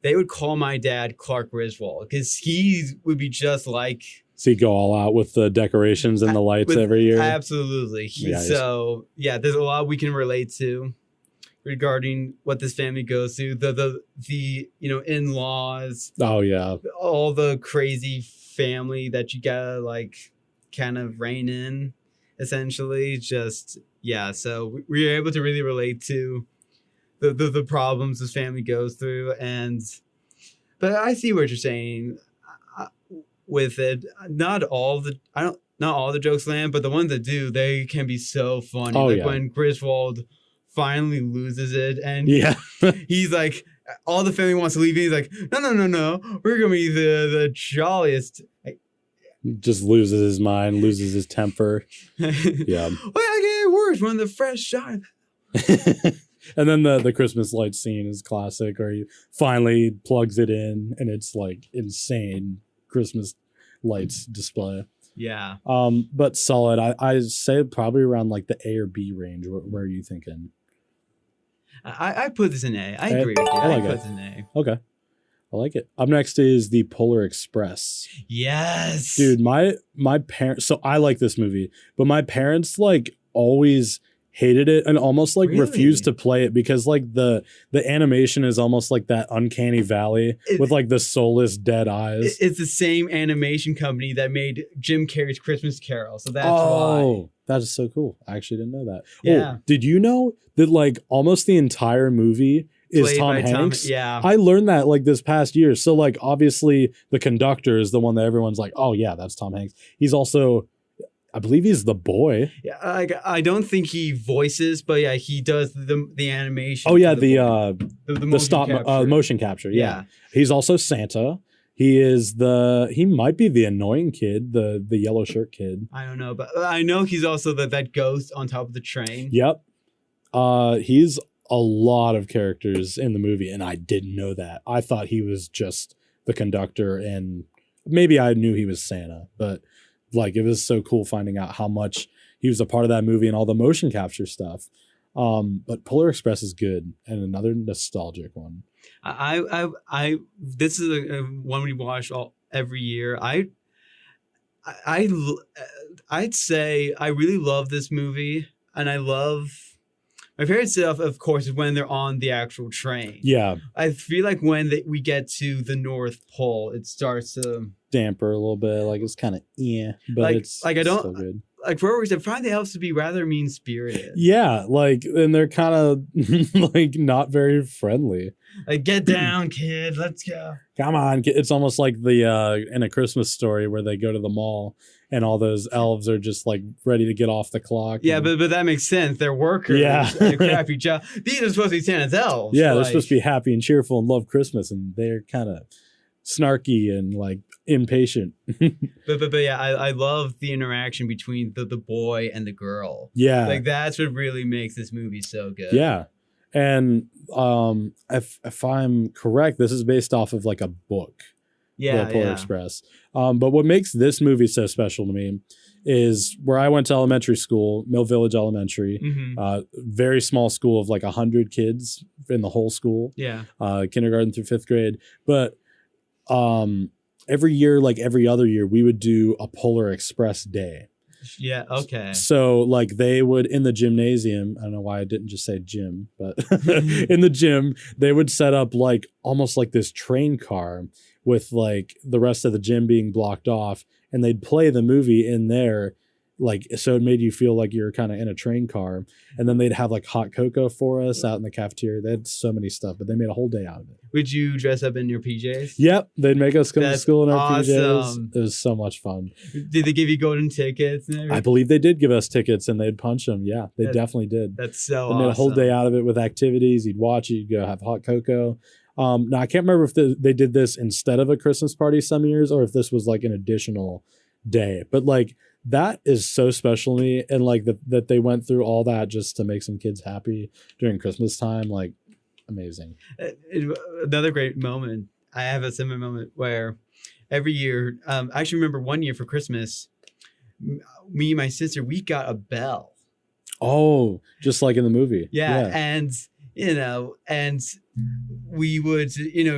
they would call my dad Clark Griswold, because he would be just like. So you go all out with the decorations and the lights every year? Absolutely. So, yeah, there's a lot we can relate to regarding what this family goes through. The in-laws. Oh, yeah. All the crazy family that you gotta, like, kind of rein in, essentially. Just, yeah. So we were able to really relate to the problems this family goes through, but I see what you're saying with it. Not all the jokes land, but the ones that do, they can be so funny. When Griswold finally loses it, and he's like, all the family wants to leave, and he's like, no, we're gonna be the jolliest. Just loses his mind, loses his temper. Yeah. Well, I get worse when the fresh shine. And then the Christmas light scene is classic, where he finally plugs it in, and it's like insane Christmas lights display. Yeah. But solid. I say probably around like the A or B range. Where are you thinking? I put this in A. I agree with you. I put this in A. Okay. I like it. Up next is the Polar Express. Yes. Dude, my parents, so I like this movie, but my parents like always hated it and almost like Really? refused to play it because like the animation is almost like that uncanny valley with like the soulless dead eyes. It's the same animation company that made Jim Carrey's Christmas Carol, so that's why. Oh, that is so cool. I actually didn't know that. Yeah. Oh, did you know that like almost the entire movie is Played Tom by Hanks? yeah. I learned that like this past year. So like obviously the conductor is the one that everyone's like, oh yeah, that's Tom Hanks. He's also, I believe he's the boy. Yeah, I don't think he voices, but yeah, he does the animation. Oh yeah, the the stop motion capture. Yeah. He's also Santa. He might be the annoying kid, the yellow shirt kid. I don't know, but I know he's also that ghost on top of the train. Yep. He's a lot of characters in the movie, and I didn't know that. I thought he was just the conductor, and maybe I knew he was Santa, but like it was so cool finding out how much he was a part of that movie and all the motion capture stuff. But Polar Express is good, and another nostalgic one. This is a one we watch every year. I'd say I really love this movie, and I love my favorite stuff, of course, is when they're on the actual train. Yeah, I feel like when we get to the North Pole, it starts to damper a little bit. Like it's kind of but like, it's like I don't still good. Like for I find the elves to be rather mean spirited. Yeah, like and they're kind of like not very friendly. Like get down, kid, let's go. Come on, it's almost like the in A Christmas Story where they go to the mall and all those elves are just like ready to get off the clock. Yeah, but that makes sense. They're workers. Yeah, and a crappy job. These are supposed to be Santa's elves. Yeah, they're supposed to be happy and cheerful and love Christmas, and they're kind of snarky and like impatient. but yeah, I love the interaction between the boy and the girl. Yeah, like that's what really makes this movie so good. Yeah, and if I'm correct, this is based off of like a book. Yeah, the Polar Express. But what makes this movie so special to me is where I went to elementary school, Mill Village Elementary, very small school of like 100 kids in the whole school. Yeah, kindergarten through 5th grade. But every year, like every other year, we would do a Polar Express day. Yeah, okay. So like they would in the gymnasium, I don't know why I didn't just say gym, but in the gym, they would set up like almost like this train car with like the rest of the gym being blocked off, and they'd play the movie in there. Like, so it made you feel like you're kind of in a train car, and then they'd have like hot cocoa for us out in the cafeteria. They had so many stuff, but they made a whole day out of it. Would you dress up in your PJs? Yep. They'd make us come to school in our awesome. PJs. It was so much fun. Did they give you golden tickets and everything? I believe they did give us tickets and they'd punch them. Yeah, they definitely did. That's so They made a whole day out of it with activities. You'd watch it. You'd go have hot cocoa. Now, I can't remember if they did this instead of a Christmas party some years or if this was like an additional day. But like that is so special to me. And like that they went through all that just to make some kids happy during Christmas time. Like amazing. Another great moment. I have a similar moment where every year, I actually remember one year for Christmas, me and my sister, we got a bell. Oh, just like in the movie. Yeah. And, and we would,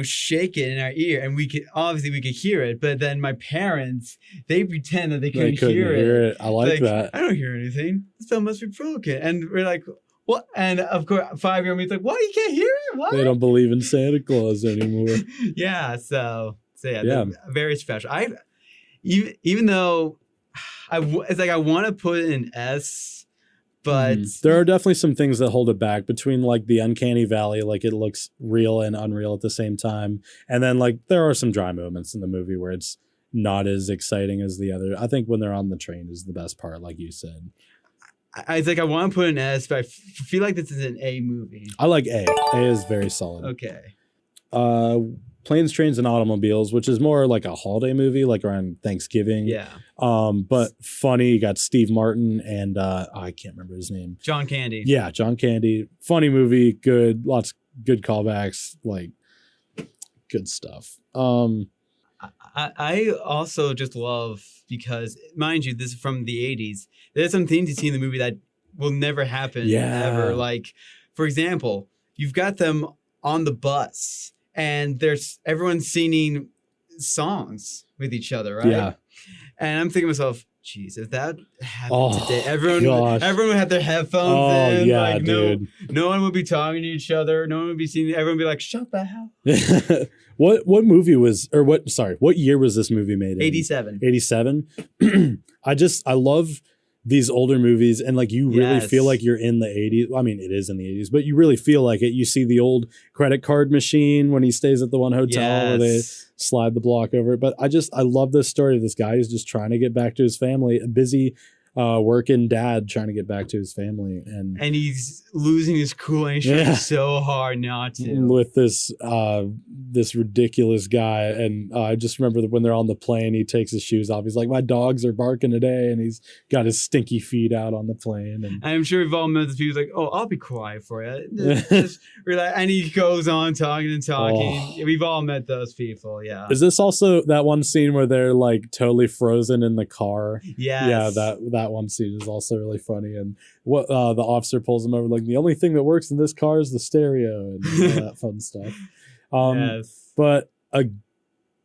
shake it in our ear and we could hear it. But then my parents, they pretend that they couldn't hear it. I like that. I don't hear anything. This bell must be broken. And we're like, what? And of course, 5-year-old me's like, what? You can't hear it? What? They don't believe in Santa Claus anymore. Yeah. So yeah. Very special. Even though it's like I want to put an S. But there are definitely some things that hold it back between like the uncanny valley, like it looks real and unreal at the same time. And then like there are some dry moments in the movie where it's not as exciting as the other. I think when they're on the train is the best part, like you said. I think I want to put an S, but I feel like this is an A movie. I like A. A is very solid. Okay. Planes, Trains, and Automobiles, which is more like a holiday movie, like around Thanksgiving. Yeah. But funny. You got Steve Martin and I can't remember his name. John Candy. Yeah, John Candy. Funny movie. Good. Lots of good callbacks. Like good stuff. I also just love because, mind you, this is from the 80s. There's some things you see in the movie that will never happen ever. Like, for example, you've got them on the bus. And everyone's singing songs with each other, right? Yeah. And I'm thinking to myself, Jeez, if that happened today, everyone would have their headphones in. Yeah, like, dude. No one would be talking to each other. No one would be seeing. Everyone would be like, "Shut the hell." What movie was, or what? Sorry, what year was this movie made in? 87. 87. I love these older movies, and like you really feel like you're in the 80s. I mean, it is in the 80s, but you really feel like it. You see the old credit card machine when he stays at the one hotel where they slide the block over it. But I love this story of this guy who's just trying to get back to his family, a busy working dad trying to get back to his family, and he's losing his cool and he's trying so hard not to with this ridiculous guy. And I just remember that when they're on the plane, he takes his shoes off. He's like, my dogs are barking today, and he's got his stinky feet out on the plane. And I'm sure we've all met the people like, oh, I'll be quiet for you. Just relax. And he goes on talking and talking. We've all met those people. Yeah. Is this also that one scene where they're like totally frozen in the car? Yes. Yeah, that one scene is also really funny. And what the officer pulls him over, like, the only thing that works in this car is the stereo, and all that fun stuff. But a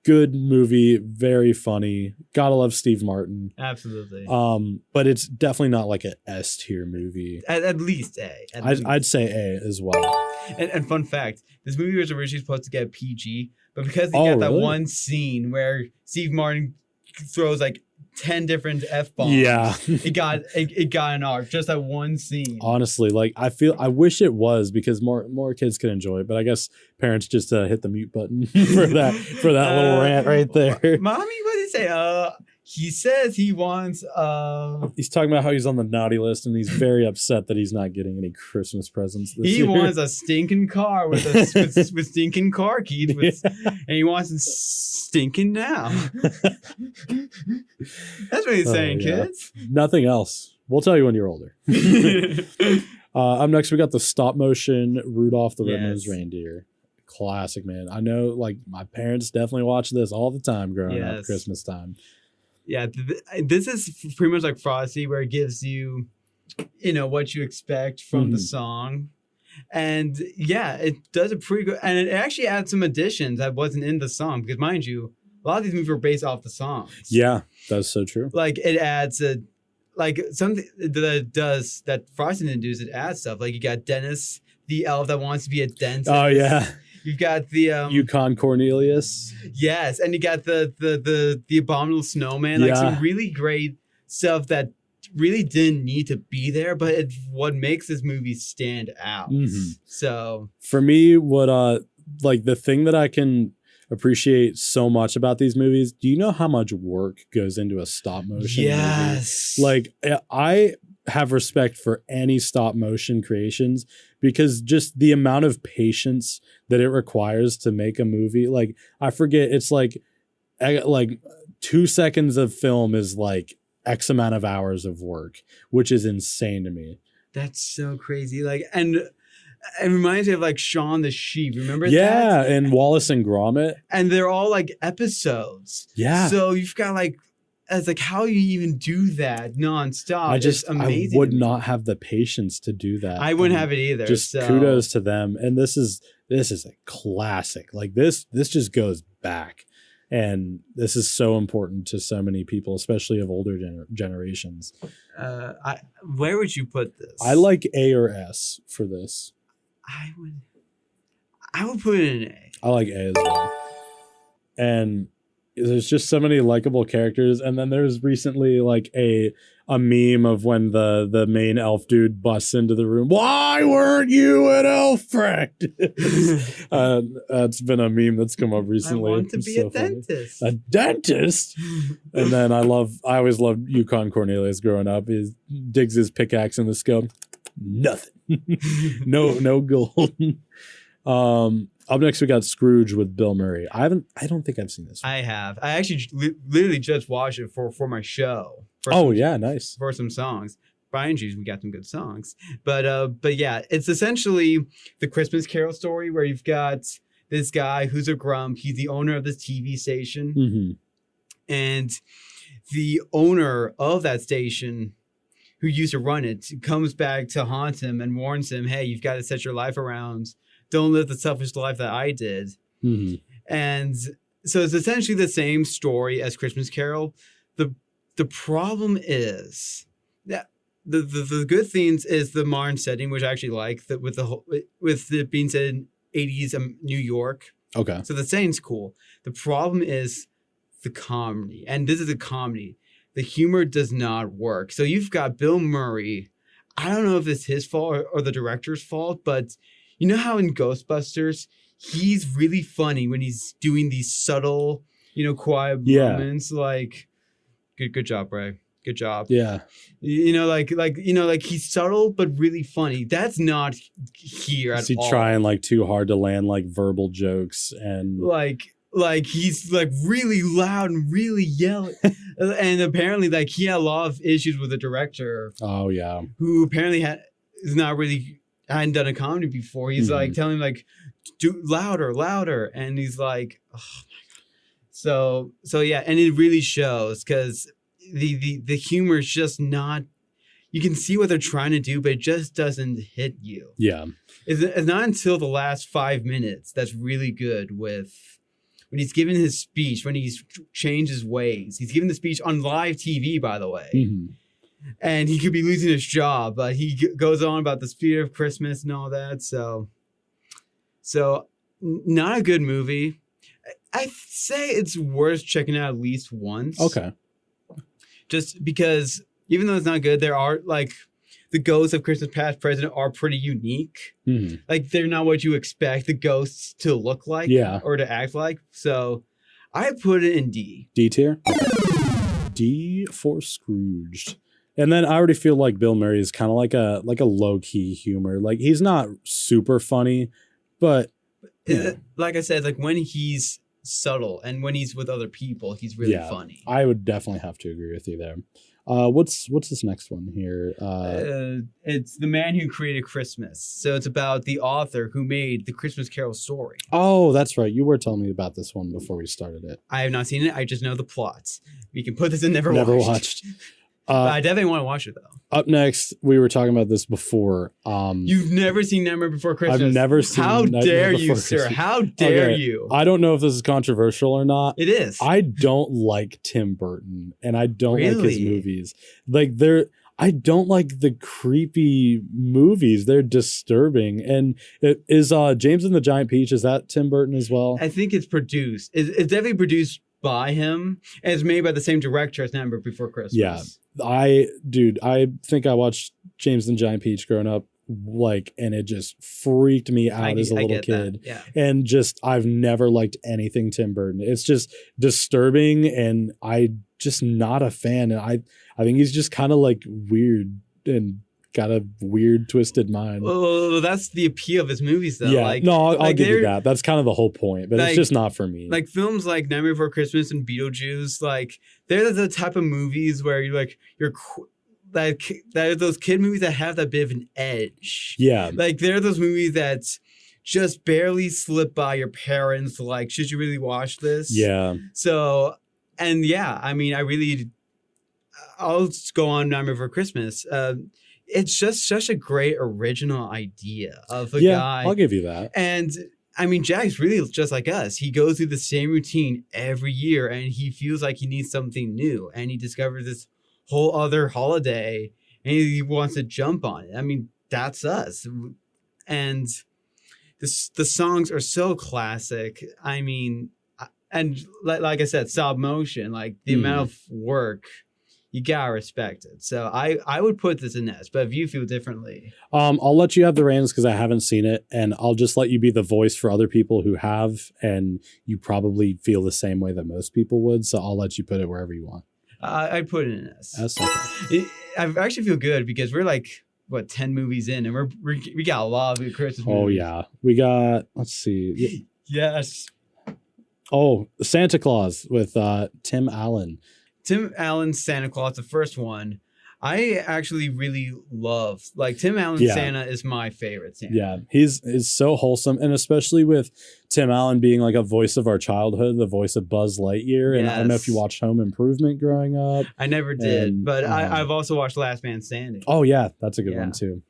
good movie, very funny. Gotta love Steve Martin. Absolutely. But it's definitely not like an S tier movie. At least A. I'd say A as well. And fun fact, this movie was originally supposed to get PG, but because they got that one scene where Steve Martin throws like 10 different F-bombs. Yeah. it got an R, just that one scene. Honestly, like I wish it was, because more kids could enjoy it, but I guess parents just hit the mute button for that little rant right there. Mommy, what did he say? He says he wants he's talking about how he's on the naughty list, and he's very upset that he's not getting any Christmas presents this year. He wants a stinking car with stinking car keys, and he wants it stinking now. That's what he's saying, kids. Nothing else. We'll tell you when you're older. Up next, we got the stop motion Rudolph the Red-Nosed Reindeer. Classic, man. I know, like, my parents definitely watch this all the time growing up, Christmas time. Yeah, this is pretty much like Frosty, where it gives you, what you expect from the song. And yeah, it does a pretty good, and it actually adds some additions that wasn't in the song, because mind you, a lot of these movies were based off the songs. Yeah, that's so true. Like, it adds something that Frosty didn't do is it adds stuff. Like, you got Dennis, the elf that wants to be a dentist. Oh yeah. You've got the Yukon Cornelius. Yes, and you got the abominable snowman. Like, some really great stuff that really didn't need to be there, but it's what makes this movie stand out. So for me, what like the thing that I can appreciate so much about these movies, do you know how much work goes into a stop motion movie? Like, I have respect for any stop motion creations, because just the amount of patience that it requires to make a movie. Like, I forget, it's like 2 seconds of film is like X amount of hours of work, which is insane to me. That's so crazy. Like, and it reminds me of like Shaun the Sheep. Remember that? Yeah, and Wallace and Gromit. And they're all like episodes. Yeah. So you've got like, it's like, how you even do that nonstop? I would not have the patience to do that. I wouldn't have it either. Just kudos to them. And this is a classic. Like, this just goes back, and this is so important to so many people, especially of older generations. Where would you put this? I like A or S for this. I would put it in A. I like A as well. And there's just so many likable characters. And then there's recently like a meme of when the main elf dude busts into the room. Why weren't you at elf practice? That's been a meme that's come up recently. I want to be a dentist. A dentist? And then I always loved Yukon Cornelius growing up. He digs his pickaxe in the scope. Nothing. No gold. Up next, we got Scrooge with Bill Murray. I don't think I've seen this one. I have. I actually literally just watched it for my show. Nice. For some songs. Brian Jews, we got some good songs. But yeah, it's essentially the Christmas Carol story where you've got this guy who's a grump. He's the owner of this TV station. And the owner of that station, who used to run it, comes back to haunt him and warns him, hey, you've got to set your life around. Don't live the selfish life that I did. And so it's essentially the same story as Christmas Carol. The problem is that the good things is the modern setting, which I actually like, that with it being set in 80s New York. Okay. So the setting's cool. The problem is the comedy, and this is a comedy. The humor does not work. So you've got Bill Murray. I don't know if it's his fault or the director's fault, but you know how in Ghostbusters he's really funny when he's doing these subtle, quiet moments. Like, good job, Ray. Good job. Yeah. Like he's subtle but really funny. That's not here at all. Is he trying like too hard to land like verbal jokes and like he's like really loud and really yelling, and apparently like he had a lot of issues with the director. Oh yeah. Who apparently hadn't done a comedy before. He's like telling him like do louder, and he's like, oh my god. So yeah, and it really shows because the humor is just not. You can see what they're trying to do, but it just doesn't hit you. Yeah, it's not until the last 5 minutes that's really good. With when he's given his speech, when he's changed his ways. He's given the speech on live TV, by the way. Mm-hmm. And he could be losing his job, but he goes on about the spirit of Christmas and all that. So not a good movie. I say it's worth checking out at least once. Okay. Just because even though it's not good, there are like the ghosts of Christmas past, present are pretty unique. Mm-hmm. Like they're not what you expect the ghosts to look like or to act like. So I put it in D. D tier? D for Scrooged. And then I already feel like Bill Murray is kind of like a low-key humor. Like he's not super funny, but like I said, like when he's subtle and when he's with other people, he's really funny. I would definitely have to agree with you there. What's this next one here? It's The Man Who Created Christmas. So it's about the author who made the Christmas Carol story. Oh, that's right. You were telling me about this one before we started it. I have not seen it. I just know the plots. We can put this in never watched. I definitely want to watch it though. Up next, we were talking about this before. You've never seen Nightmare Before Christmas. I've never seen. How Nightmare dare Before you, Christmas. sir? How dare you? I don't know if this is controversial or not. It is. I don't like Tim Burton, and I don't like his movies. Like I don't like the creepy movies. They're disturbing. And is James and the Giant Peach, is that Tim Burton as well? I think it's produced. It's definitely produced by him, and it's made by the same director as Nightmare Before Christmas. Yeah. I think I watched James and the Giant Peach growing up, and it just freaked me out as a little kid. Yeah. And I've never liked anything Tim Burton. It's just disturbing, and I just not a fan. And I think he's just kind of like weird and got a weird, twisted mind. Well, that's the appeal of his movies, though. Yeah, I'll give you that. That's kind of the whole point, but it's just not for me. Like films like Nightmare Before Christmas and Beetlejuice, like they're the type of movies where they're those kid movies that have that bit of an edge. Yeah, like they're those movies that just barely slip by your parents. Like, should you really watch this? Yeah. So, and yeah, I mean, I'll just go on Nightmare Before Christmas. It's just such a great original idea of a guy. I'll give you that. And I mean, Jack's really just like us. He goes through the same routine every year and he feels like he needs something new. And he discovers this whole other holiday and he wants to jump on it. I mean, that's us. And the songs are so classic. I mean, and like I said, stop motion, like the amount of work. You gotta respect it. So I would put this in S, but if you feel differently. I'll let you have the reins because I haven't seen it, and I'll just let you be the voice for other people who have, and you probably feel the same way that most people would, so I'll let you put it wherever you want. I'd put it in S. S, okay. I actually feel good because we're like, 10 movies in, and we got a lot of good Christmas movies. Oh, yeah. We got, let's see. Yes. Oh, Santa Claus with Tim Allen. Tim Allen's Santa Claus, the first one, I actually really love. Like Tim Allen's Santa is my favorite Santa. Yeah, he's so wholesome, and especially with Tim Allen being like a voice of our childhood, the voice of Buzz Lightyear. And I don't know if you watched Home Improvement growing up. I never did, but I've also watched Last Man Standing. Oh yeah, that's a good one too.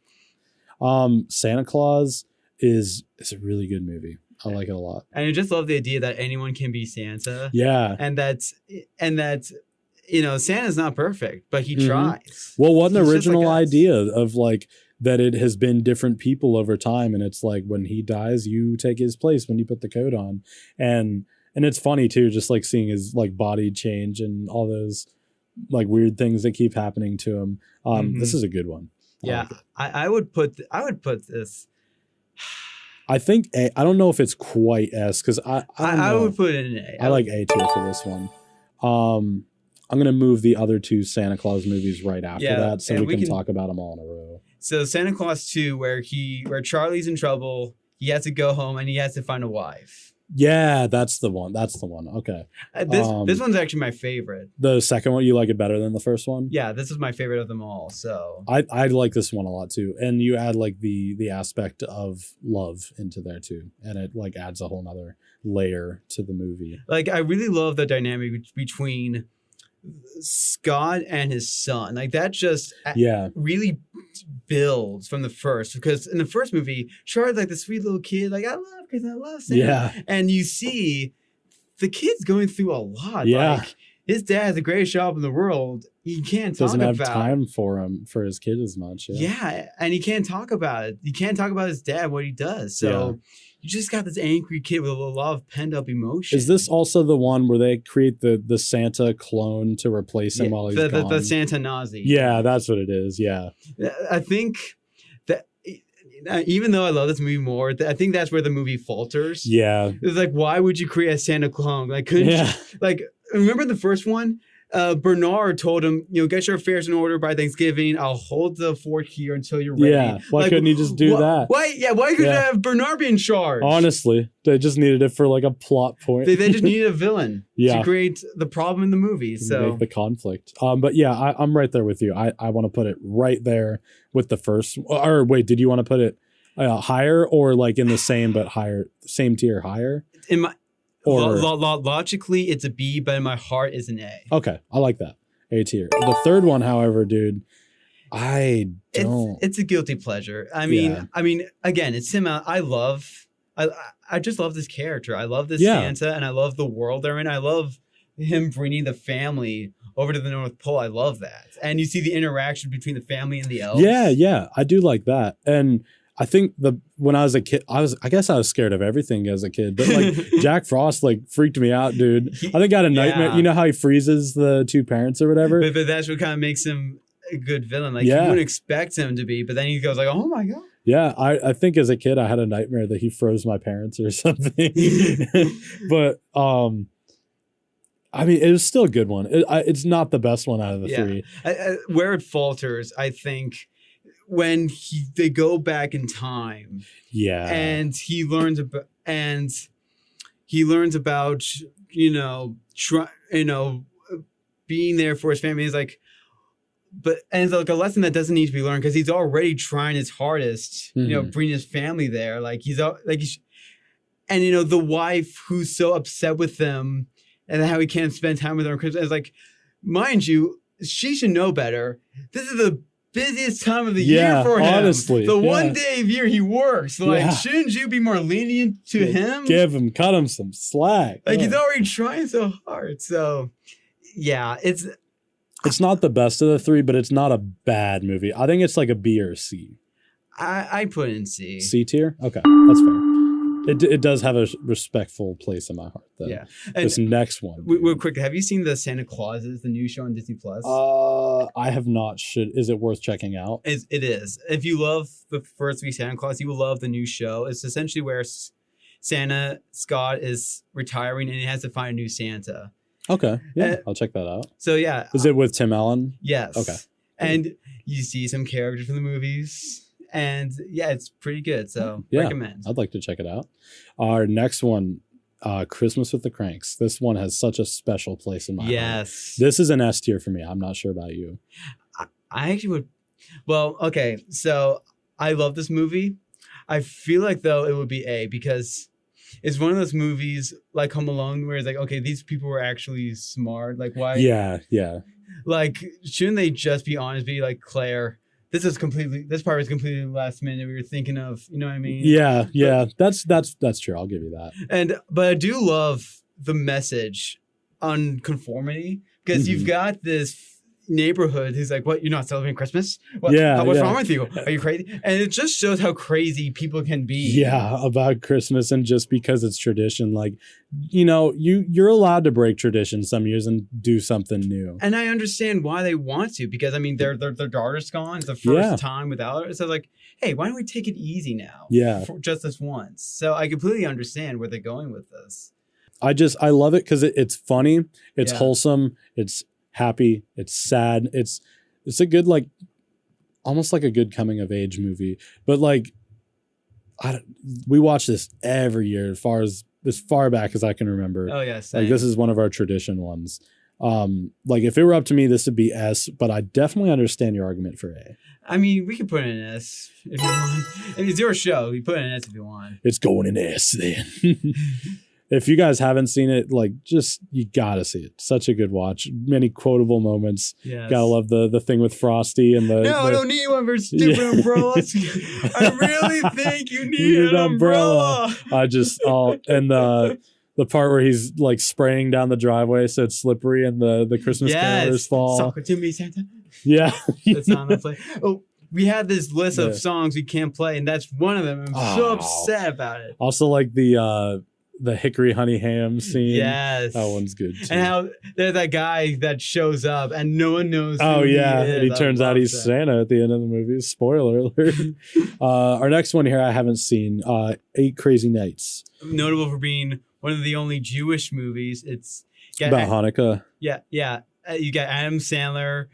Santa Claus is a really good movie. I like it a lot, and I just love the idea that anyone can be Santa. Yeah, and that Santa's not perfect, but he Mhm. tries. Well, what an He's just original like us. idea of like that it has been different people over time, and it's like when he dies, you take his place when you put the coat on, and it's funny too, just like seeing his like body change and all those like weird things that keep happening to him. This is a good one. I Yeah, like it. I would put this. I think A. I don't know if it's quite S because I don't I know. would put it in A. I like A tier for this one. I'm gonna move the other two Santa Claus movies right after that, so and we can talk about them all in a row. So Santa Claus 2, where Charlie's in trouble, he has to go home and he has to find a wife. Yeah, that's the one. That's the one. Okay. This one's actually my favorite. The second one, you like it better than the first one? Yeah, this is my favorite of them all. So I like this one a lot too, and you add like the aspect of love into there too, and it like adds a whole nother layer to the movie. like I really love the dynamic between Scott and his son. Like that just really builds from the first, because in the first movie, Charlie's like the sweet little kid, like I love Santa. Yeah. And you see the kid's going through a lot. Yeah. Like his dad has the greatest job in the world. He can't Doesn't have time for his kid as much. Yeah, and he can't talk about it. He can't talk about his dad, what he does. So you just got this angry kid with a lot of pent up emotion. Is this also the one where they create the Santa clone to replace him while he's gone? The Santa Nazi. Yeah, that's what it is. Yeah. I think that even though I love this movie more, I think that's where the movie falters. Yeah. It's like, why would you create a Santa clone? Like, couldn't you, like, remember the first one? Bernard told him, get your affairs in order by Thanksgiving. I'll hold the fort here until you're ready. Yeah. Why couldn't you just do that? Why couldn't you have Bernard be in charge? Honestly, they just needed it for like a plot point. They just needed a villain to create the problem in the movie. So make the conflict. But yeah, I'm right there with you. I want to put it right there with the first. Or wait, did you want to put it higher or like in the same but higher, same tier higher? In my logically, it's a B, but in my heart, is an A. Okay, I like that. A tier. The third one, however, dude, I don't. It's a guilty pleasure. I mean, again, it's him. I just love this character. I love this Santa, and I love the world they're in. I love him bringing the family over to the North Pole. I love that, and you see the interaction between the family and the elves. Yeah, I do like that, and I think when I was a kid, I guess I was scared of everything as a kid, but like Jack Frost like freaked me out, dude. I think I had a nightmare. You know how he freezes the two parents or whatever? But that's what kind of makes him a good villain. Like you wouldn't expect him to be, but then he goes like, oh my God. Yeah, I think as a kid I had a nightmare that he froze my parents or something. But I mean, it was still a good one. It's not the best one out of the three. Where it falters, I think, when they go back in time, and he learns about being there for his family. He's like, and it's like a lesson that doesn't need to be learned because he's already trying his hardest, bring his family there. Like and the wife who's so upset with them and how he can't spend time with her on Christmas. It's like, mind you, she should know better. This is the busiest time of the year for him. Honestly, the one day of year he works. Like, shouldn't you be more lenient to him? Cut him some slack. Like he's already trying so hard. So yeah, it's not the best of the three, but it's not a bad movie. I think it's like a B or a C. I put it in C. C tier? Okay, that's fair. It does have a respectful place in my heart, though. Yeah. And this next one. Real quick, have you seen the Santa Clauses, the new show on Disney Plus? I have not. Is it worth checking out? It is. If you love the first three Santa Claus, you will love the new show. It's essentially where Scott is retiring and he has to find a new Santa. Okay. Yeah, I'll check that out. So yeah. Is it with Tim Allen? Yes. Okay. And you see some characters from the movies. And yeah, it's pretty good. So recommend. I'd like to check it out. Our next one, Christmas with the Cranks. This one has such a special place in my heart. This is an S tier for me. I'm not sure about you. I actually would. Well, okay. So I love this movie. I feel like though it would be A because it's one of those movies like Home Alone where it's like, okay, these people were actually smart. Like why? Yeah. Like, shouldn't they just be honest? Be like, Claire, this part was completely last minute. We were thinking of, you know what I mean? Yeah. That's true. I'll give you that. But I do love the message on conformity because you've got this neighborhood who's like, what, you're not celebrating Christmas? What, Yeah, what's wrong with you? Are you crazy? And it just shows how crazy people can be. Yeah, about Christmas, and just because it's tradition, like, you know, you're allowed to break tradition some years and do something new. And I understand why they want to, because I mean their daughter's gone. It's the first time without her. So like, hey, why don't we take it easy now? Yeah. For just this once. So I completely understand where they're going with this. I love it because it's funny, it's wholesome, it's happy, it's sad, it's a good, like, almost like a good coming of age movie. But like, we watch this every year as far back as I can remember. Oh yeah, same. Like, this is one of our tradition ones. Like, if it were up to me, this would be S, but I definitely understand your argument for A. I mean, we can put it in an S if you want. I mean, it's your show. You put it in an S if you want. It's going in S then. If you guys haven't seen it, like, just, you gotta see it. Such a good watch. Many quotable moments. Yes. Gotta love the thing with Frosty and the. No, I don't need one for stupid umbrellas. I really think you need an umbrella. And the part where he's like spraying down the driveway so it's slippery and the Christmas carolers fall. Sock it to me, Santa. Yeah. That's on the play. Oh, we had this list of songs we can't play, and that's one of them. I'm so upset about it. Also, like the hickory honey ham scene. Yes. That one's good too. And how there's that guy that shows up and no one knows who he is. and he turns out he's Santa at the end of the movie. Spoiler alert. Our next one here I haven't seen, 8 Crazy Nights. Notable for being one of the only Jewish movies. It's about Hanukkah. Yeah. You got Adam Sandler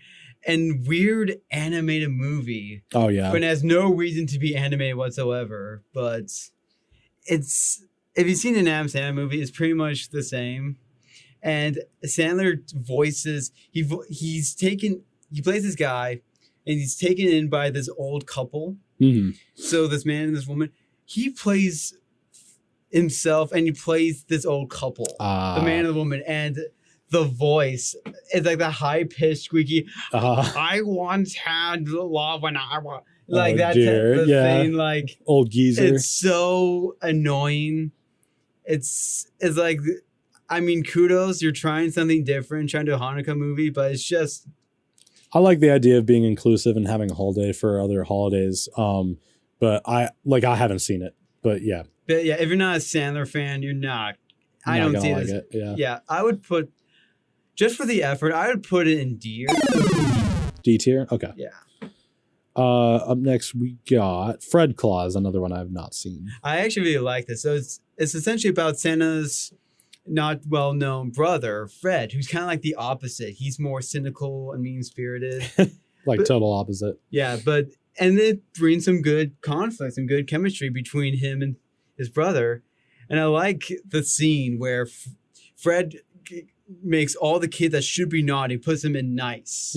and weird animated movie. Oh yeah. But it has no reason to be animated whatsoever. But it's, if you've seen an Adam Sandler movie, it's pretty much the same. And Sandler voices, he plays this guy, and he's taken in by this old couple. Mm-hmm. So this man and this woman, he plays himself, and he plays this old couple, the man and the woman, and the voice is like the high pitched squeaky. I once had love when I was like that thing, like old geezer. It's so annoying. It's like, I mean, kudos, you're trying something different, trying to do a Hanukkah movie, but it's just. I like the idea of being inclusive and having a holiday for other holidays. But I haven't seen it, but yeah. But yeah, if you're not a Sandler fan, you're not. I don't see this. Yeah, I would put, just for the effort, I would put it in D tier. D tier? Okay. Yeah. Up next, we got Fred Claus, another one I have not seen. I actually really like this. So it's essentially about Santa's not well-known brother, Fred, who's kind of like the opposite. He's more cynical and mean-spirited. Total opposite. Yeah, and it brings some good conflict, some good chemistry between him and his brother. And I like the scene where Fred makes all the kids that should be naughty, puts them in nice.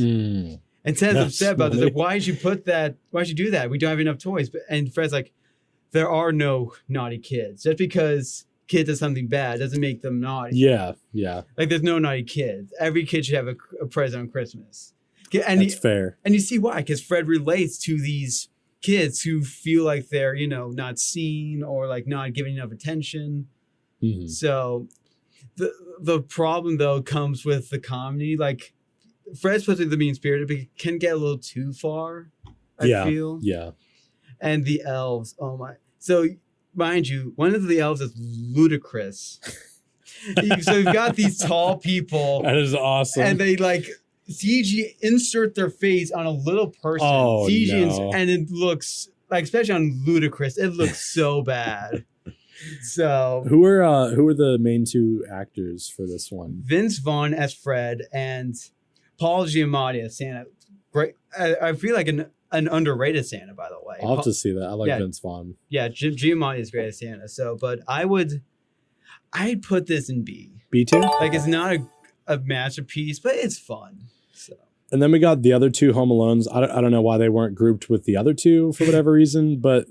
And Santa's upset about this. Like, why did you put that? Why did you do that? We don't have enough toys. And Fred's like, there are no naughty kids. Just because kids do something bad doesn't make them naughty. Yeah. Like, there's no naughty kids. Every kid should have a present on Christmas. And that's fair. And you see why? Because Fred relates to these kids who feel like they're, not seen or like not given enough attention. Mm-hmm. So the problem though comes with the comedy. Like, Fred's supposed to be the mean-spirited, but it can get a little too far, I feel. Yeah. And the elves, oh my. So, mind you, one of the elves is ludicrous. So you've got these tall people. That is awesome. And they like CG insert their face on a little person. Oh, CG no. And it looks, like, especially on ludicrous, it looks so bad. So who are the main 2 actors for this one? Vince Vaughn as Fred and Paul Giamatti as Santa. Great. I feel like an underrated Santa, by the way. I'll have to see that. I like Vince Vaughn. Yeah, Giamatti is great as Santa. So, but I'd put this in B. B tier? Like, it's not a masterpiece, but it's fun. So. And then we got the other 2 Home Alones. I don't know why they weren't grouped with the other 2 for whatever reason, but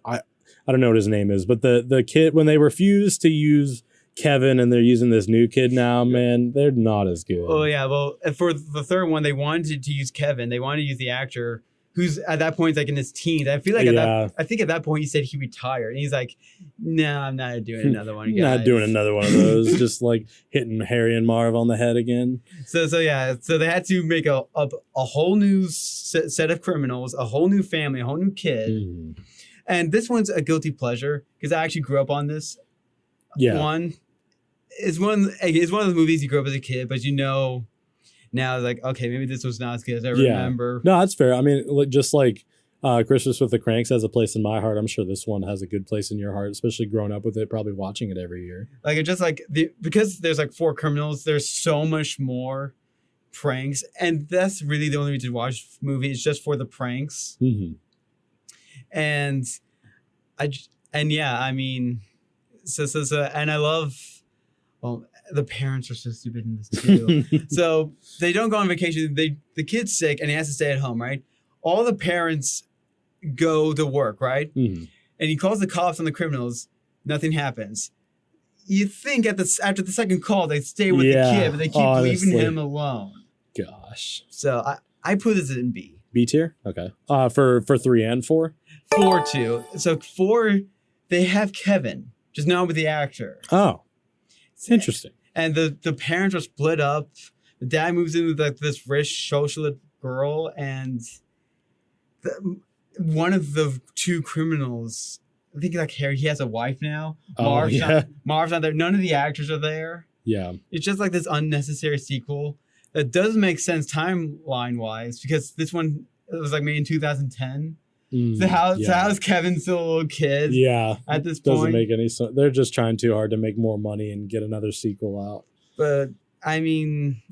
I don't know what his name is, but the kid, when they refused to use Kevin and they're using this new kid now, man, they're not as good. Oh yeah, well, for the third one, they wanted to use Kevin. They wanted to use the actor who's at that point like in his teens. I feel like I think at that point he said he retired, and he's like, "No, I'm not doing another one. Guys. Not doing another one of those. Just like hitting Harry and Marv on the head again." So they had to make a whole new set of criminals, a whole new family, a whole new kid. Mm. And this one's a guilty pleasure because I actually grew up on this. Yeah, it's one of those movies you grew up as a kid, but now like, okay, maybe this was not as good as I remember. No, that's fair. I mean, just like Christmas with the Cranks has a place in my heart. I'm sure this one has a good place in your heart, especially growing up with it, probably watching it every year. Like it just like because there's like 4 criminals, there's so much more pranks, and that's really the only reason to watch the movie is just for the pranks. Mm-hmm. And I mean, so and I love. Well, the parents are so stupid in this too. So they don't go on vacation. The kid's sick and he has to stay at home, right? All the parents go to work, right? Mm-hmm. And he calls the cops on the criminals. Nothing happens. You think after the second call they'd stay with the kid, but they keep leaving him alone. Gosh. So I put this in B. B tier? Okay. For 3 and 4? 4 too. So 4, they have Kevin, just not with the actor. Oh. Interesting. And the parents are split up. The dad moves in with like this rich socialite girl, and one of the 2 criminals, I think like Harry, he has a wife now. Marv's not there. None of the actors are there. Yeah. It's just like this unnecessary sequel that doesn't make sense timeline wise because this one it was like made in 2010. So how is Kevin still a little kid? Yeah, at this point, doesn't make any sense. They're just trying too hard to make more money and get another sequel out. But I mean,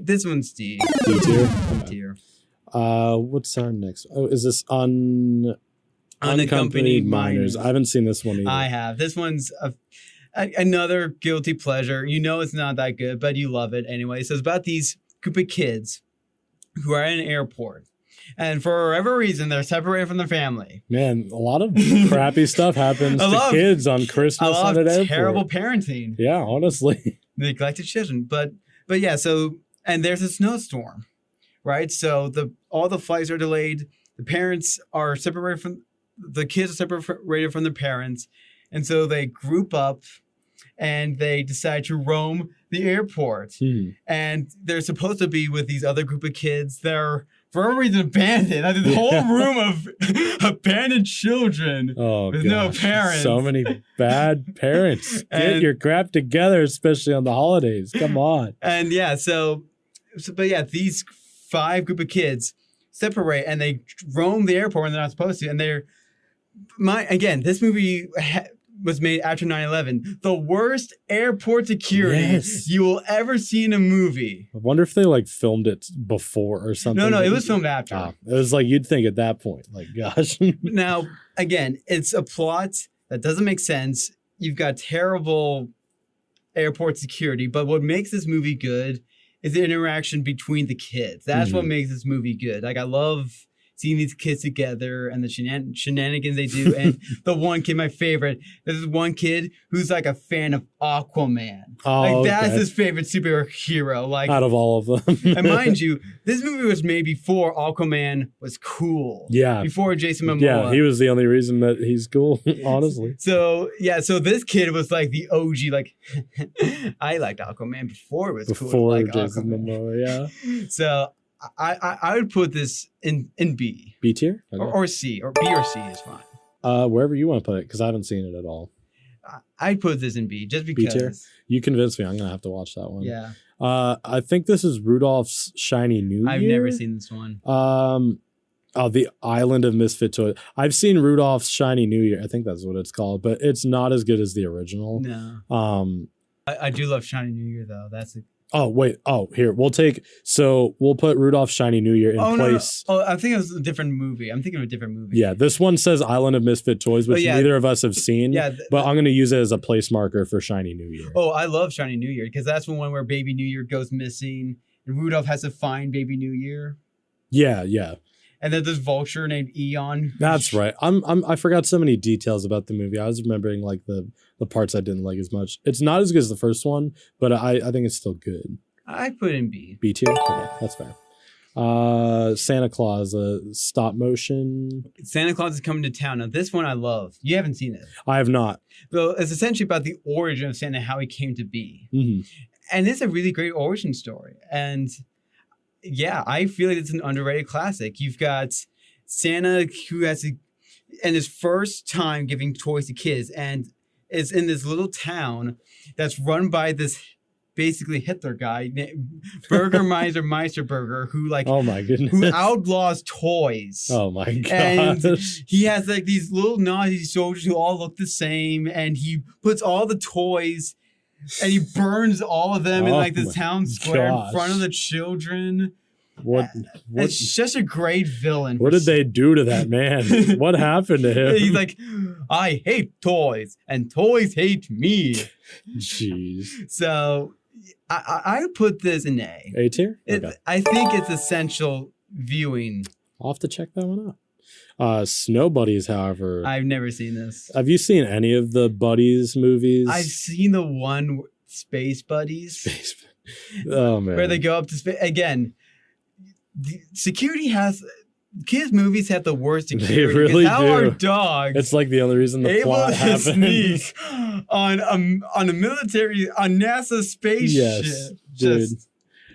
this one's D. D tier. Tier. What's our next? Oh, is this unaccompanied minors? I haven't seen this one either. I have. This one's another guilty pleasure. You know it's not that good, but you love it anyway. So it's about these group of kids who are in an airport. And for whatever reason, they're separated from their family. Man, a lot of crappy stuff happens to kids on Christmas at an airport. Terrible parenting. Yeah, honestly. Neglected children. But yeah, so, and there's a snowstorm, right? So all the flights are delayed. The parents are separated from, the kids are separated from their parents. And so they group up and they decide to roam the airport. And they're supposed to be with these other group of kids. They're for some reason abandoned. Like this whole room of abandoned children with no parents. So many bad parents. Get your crap together, especially on the holidays. Come on. And yeah, but yeah, these 5 group of kids separate and they roam the airport when they're not supposed to. And this movie was made after 9/11. The worst airport security you will ever see in a movie. I wonder if they like filmed it before or something. No, it was filmed after. It was like you'd think at that point, like, gosh. Now, again, it's a plot that doesn't make sense. You've got terrible airport security, but what makes this movie good is the interaction between the kids. That's what makes this movie good. Like, I love seeing these kids together and the shenanigans they do. And the one kid, my favorite, there's this one kid who's like a fan of Aquaman. That's his favorite superhero. Like, out of all of them. And mind you, this movie was made before Aquaman was cool. Yeah. Before Jason Momoa. Yeah, he was the only reason that he's cool, honestly. So this kid was like the OG, like, I liked Aquaman before it was cool. Before Jason Momoa, yeah. So I would put this in B. B tier? Okay. Or C. Or B or C is fine. Wherever you want to put it, because I haven't seen it at all. I'd put this in B, just because. B tier? You convinced me. I'm going to have to watch that one. Yeah. I think this is Rudolph's Shiny New Year. I've never seen this one. The Island of Misfit Toys. I've seen Rudolph's Shiny New Year. I think that's what it's called, but it's not as good as the original. No. I do love Shiny New Year, though. That's a... Oh, wait. Oh, here. We'll put Rudolph's Shiny New Year in place. No. Oh, I think it was a different movie. I'm thinking of a different movie. Yeah, this one says Island of Misfit Toys, which neither of us have seen. Yeah, but I'm going to use it as a place marker for Shiny New Year. Oh, I love Shiny New Year because that's the one where Baby New Year goes missing and Rudolph has to find Baby New Year. Yeah, yeah. And then there's Vulture named Eon. That's right. I forgot so many details about the movie. I was remembering like the parts I didn't like as much. It's not as good as the first one, but I think it's still good. I put in B. B tier? Okay, that's fair. Santa Claus, stop motion. Santa Claus is coming to town. Now, this one I love. You haven't seen it. I have not. Well, it's essentially about the origin of Santa, how he came to be. Mm-hmm. And it's a really great origin story. And yeah, I feel like it's an underrated classic. You've got Santa who has and his first time giving toys to kids, and it's in this little town that's run by this basically Hitler guy, Burgermeister Meisterburger, who oh my goodness, who outlaws toys. Oh my god! And he has like these little Nazi soldiers who all look the same, and he puts all the toys and he burns all of them in like this town square in front of the children. What? It's just a great villain. What did they do to that man? What happened to him? He's like, I hate toys, and toys hate me. Jeez. So I put this in A. A tier? Okay. I think it's essential viewing. I'll have to check that one out. Snow Buddies, however. I've never seen this. Have you seen any of the Buddies movies? I've seen the one Space Buddies. Oh, man. Where they go up to space. Again, security has... Kids' movies have the worst security. They really how do. are dogs It's like the only reason the plot happens. Sneak on a military, on NASA spaceship. Yes,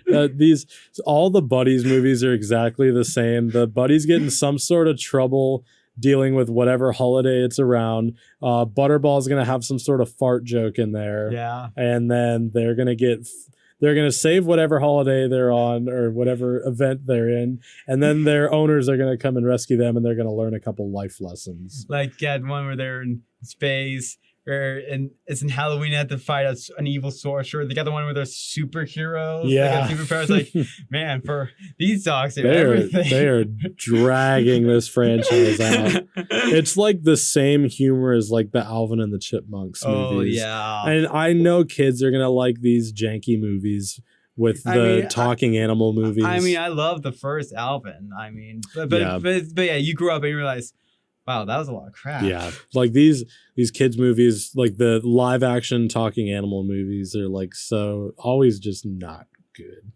dude. All the Buddies movies are exactly the same. The Buddies get in some sort of trouble dealing with whatever holiday it's around. Butterball's going to have some sort of fart joke in there. Yeah. And then they're going to save whatever holiday they're on or whatever event they're in. And then their owners are going to come and rescue them, and they're going to learn a couple life lessons. Like one where they're in space, and it's in Halloween, they have to fight an evil sorcerer. They got the one where they're superheroes. Yeah. They got superpowers. Like, man, for these dogs, everything. They are dragging this franchise out. It's like the same humor as like the Alvin and the Chipmunks movies. Oh, yeah. And I know kids are going to like these janky movies with the talking animal movies. I mean, I love the first Alvin. I mean, but yeah, you grew up and you realize, wow, that was a lot of crap. Yeah, like these kids movies, like the live action talking animal movies, are like so always just not good.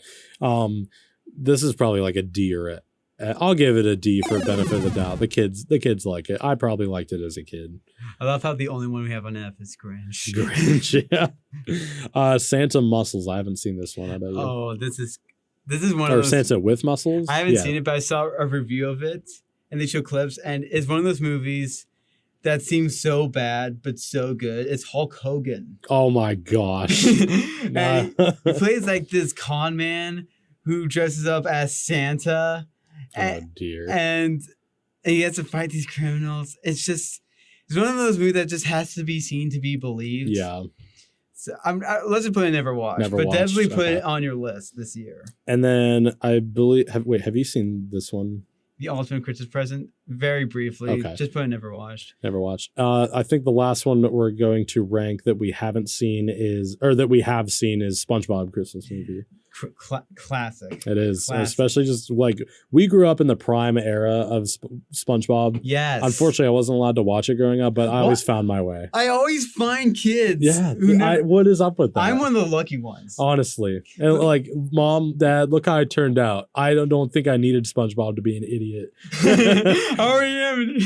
This is probably like a D or a. I'll give it a D for benefit of the doubt. The kids like it. I probably liked it as a kid. I love how the only one we have on F is Grinch. Grinch, yeah. Santa Muscles. I haven't seen this one. How about you? Oh, this is one of those. Santa with muscles. I haven't seen it, but I saw a review of it. And they show clips, and it's one of those movies that seems so bad, but so good. It's Hulk Hogan. Oh my gosh. And he plays like this con man who dresses up as Santa. Oh dear. And he has to fight these criminals. It's one of those movies that just has to be seen to be believed. Yeah. So let's just put it never watched. Definitely put it on your list this year. And then I believe, have you seen this one? The Ultimate Christmas Present, very briefly. Okay. Just put it never watched. Never watched. I think the last one that we're going to rank that we haven't seen is SpongeBob Christmas Movie. Classic. It is. Classic. Especially just like we grew up in the prime era of SpongeBob. Yes. Unfortunately, I wasn't allowed to watch it growing up, but I always found my way. I always find kids. Yeah. What is up with that? I'm one of the lucky ones. Honestly. And like, Mom, Dad, look how I turned out. I don't think I needed SpongeBob to be an idiot. I already am.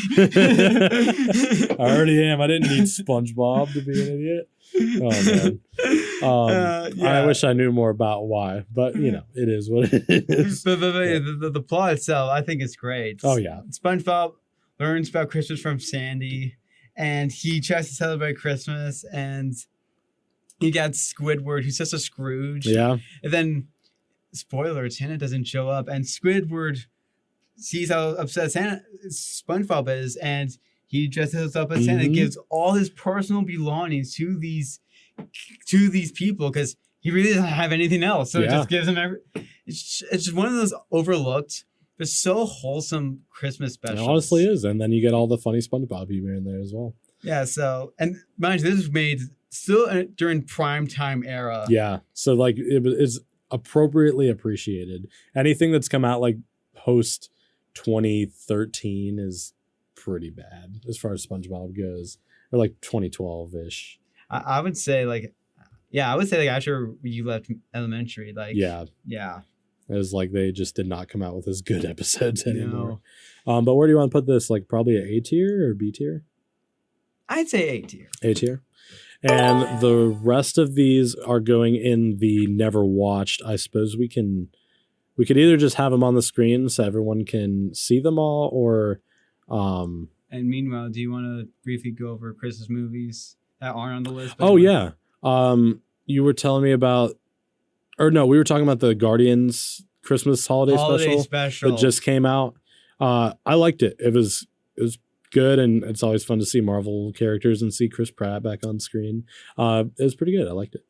I already am. I didn't need SpongeBob to be an idiot. Oh man. I wish I knew more about why, but it is what it is. But the plot itself, I think it's great. Oh yeah. SpongeBob learns about Christmas from Sandy, and he tries to celebrate Christmas, and you got Squidward, who's just a Scrooge. Yeah. And then, spoiler, Santa doesn't show up, and Squidward sees how upset SpongeBob is, and he dresses up as Santa and gives all his personal belongings to these people because he really doesn't have anything else. So it just gives them it's just one of those overlooked but so wholesome Christmas specials. It honestly is. And then you get all the funny SpongeBob humor in there as well. Yeah, so, and mind you, this was made still during prime time era. Yeah, so like it's appropriately appreciated. Anything that's come out like post 2013 is pretty bad as far as SpongeBob goes, or like 2012-ish. I would say like after you left elementary, like yeah. It was like they just did not come out with as good episodes anymore. But where do you want to put this? Like probably a tier or B tier? I'd say A tier. A tier. And the rest of these are going in the never watched. I suppose we could either just have them on the screen so everyone can see them all, or and meanwhile, do you want to briefly go over Christmas movies that aren't on the list? Oh yeah. You were telling me about, or no, we were talking about the Guardians Christmas holiday special that just came out. I liked it. It was good, and it's always fun to see Marvel characters and see Chris Pratt back on screen. It was pretty good. I liked it.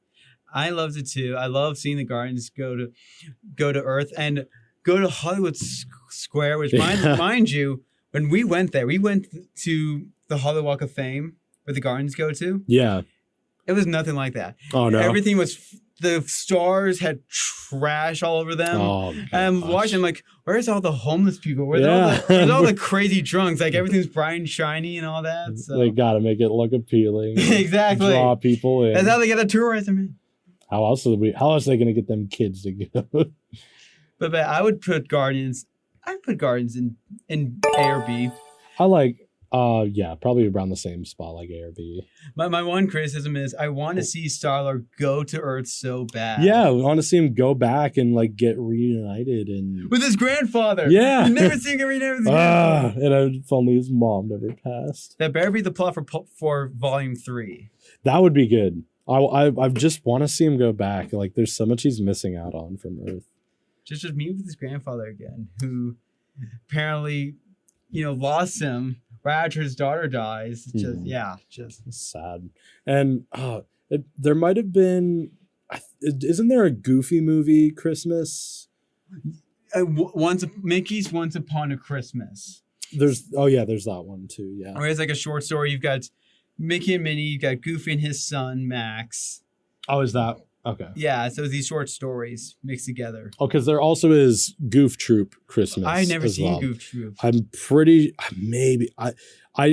I loved it too. I love seeing the Guardians go to Earth and go to Hollywood Square, which mind you, when we went there, we went to the Hollywood Walk of Fame where the Guardians go to. Yeah. It was nothing like that. Oh no. Everything was, the stars had trash all over them. Oh, and watching, like, where's all the homeless people? Where's all the crazy drunks? Like, everything's bright and shiny and all that. So. They gotta make it look appealing. Exactly. Draw people in. That's how they get a tourism in. How else are they gonna get them kids to go? But I would put Guardians. I'd put Guardians in A or B. I like. Yeah, probably around the same spot, like A or B. My one criticism is I want to see Star-Lord go to Earth so bad. Yeah, we want to see him go back and like get reunited and with his grandfather. Yeah, I've never seen him reunited with his grandfather. And if only his mom never passed. That better be the plot for Volume 3. That would be good. I just want to see him go back. Like, there's so much he's missing out on from Earth. Just meet with his grandfather again, who apparently, lost him right after his daughter dies. Just sad. And there might have been, isn't there a Goofy movie Christmas? Mickey's Once Upon a Christmas. There's that one too. Yeah. Or it's like a short story. You've got Mickey and Minnie. You've got Goofy and his son Max. Oh, is that? Okay. Yeah, so these short stories mixed together. Oh, because there also is Goof Troop Christmas. I've never seen Goof Troop. I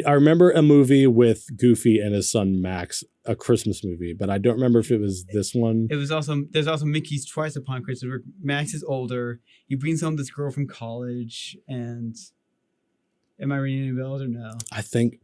remember a movie with Goofy and his son Max, a Christmas movie, but I don't remember if it was this one. There's also Mickey's Twice Upon Christmas, where Max is older. He brings home this girl from college, and am I ringing any bells or no? I think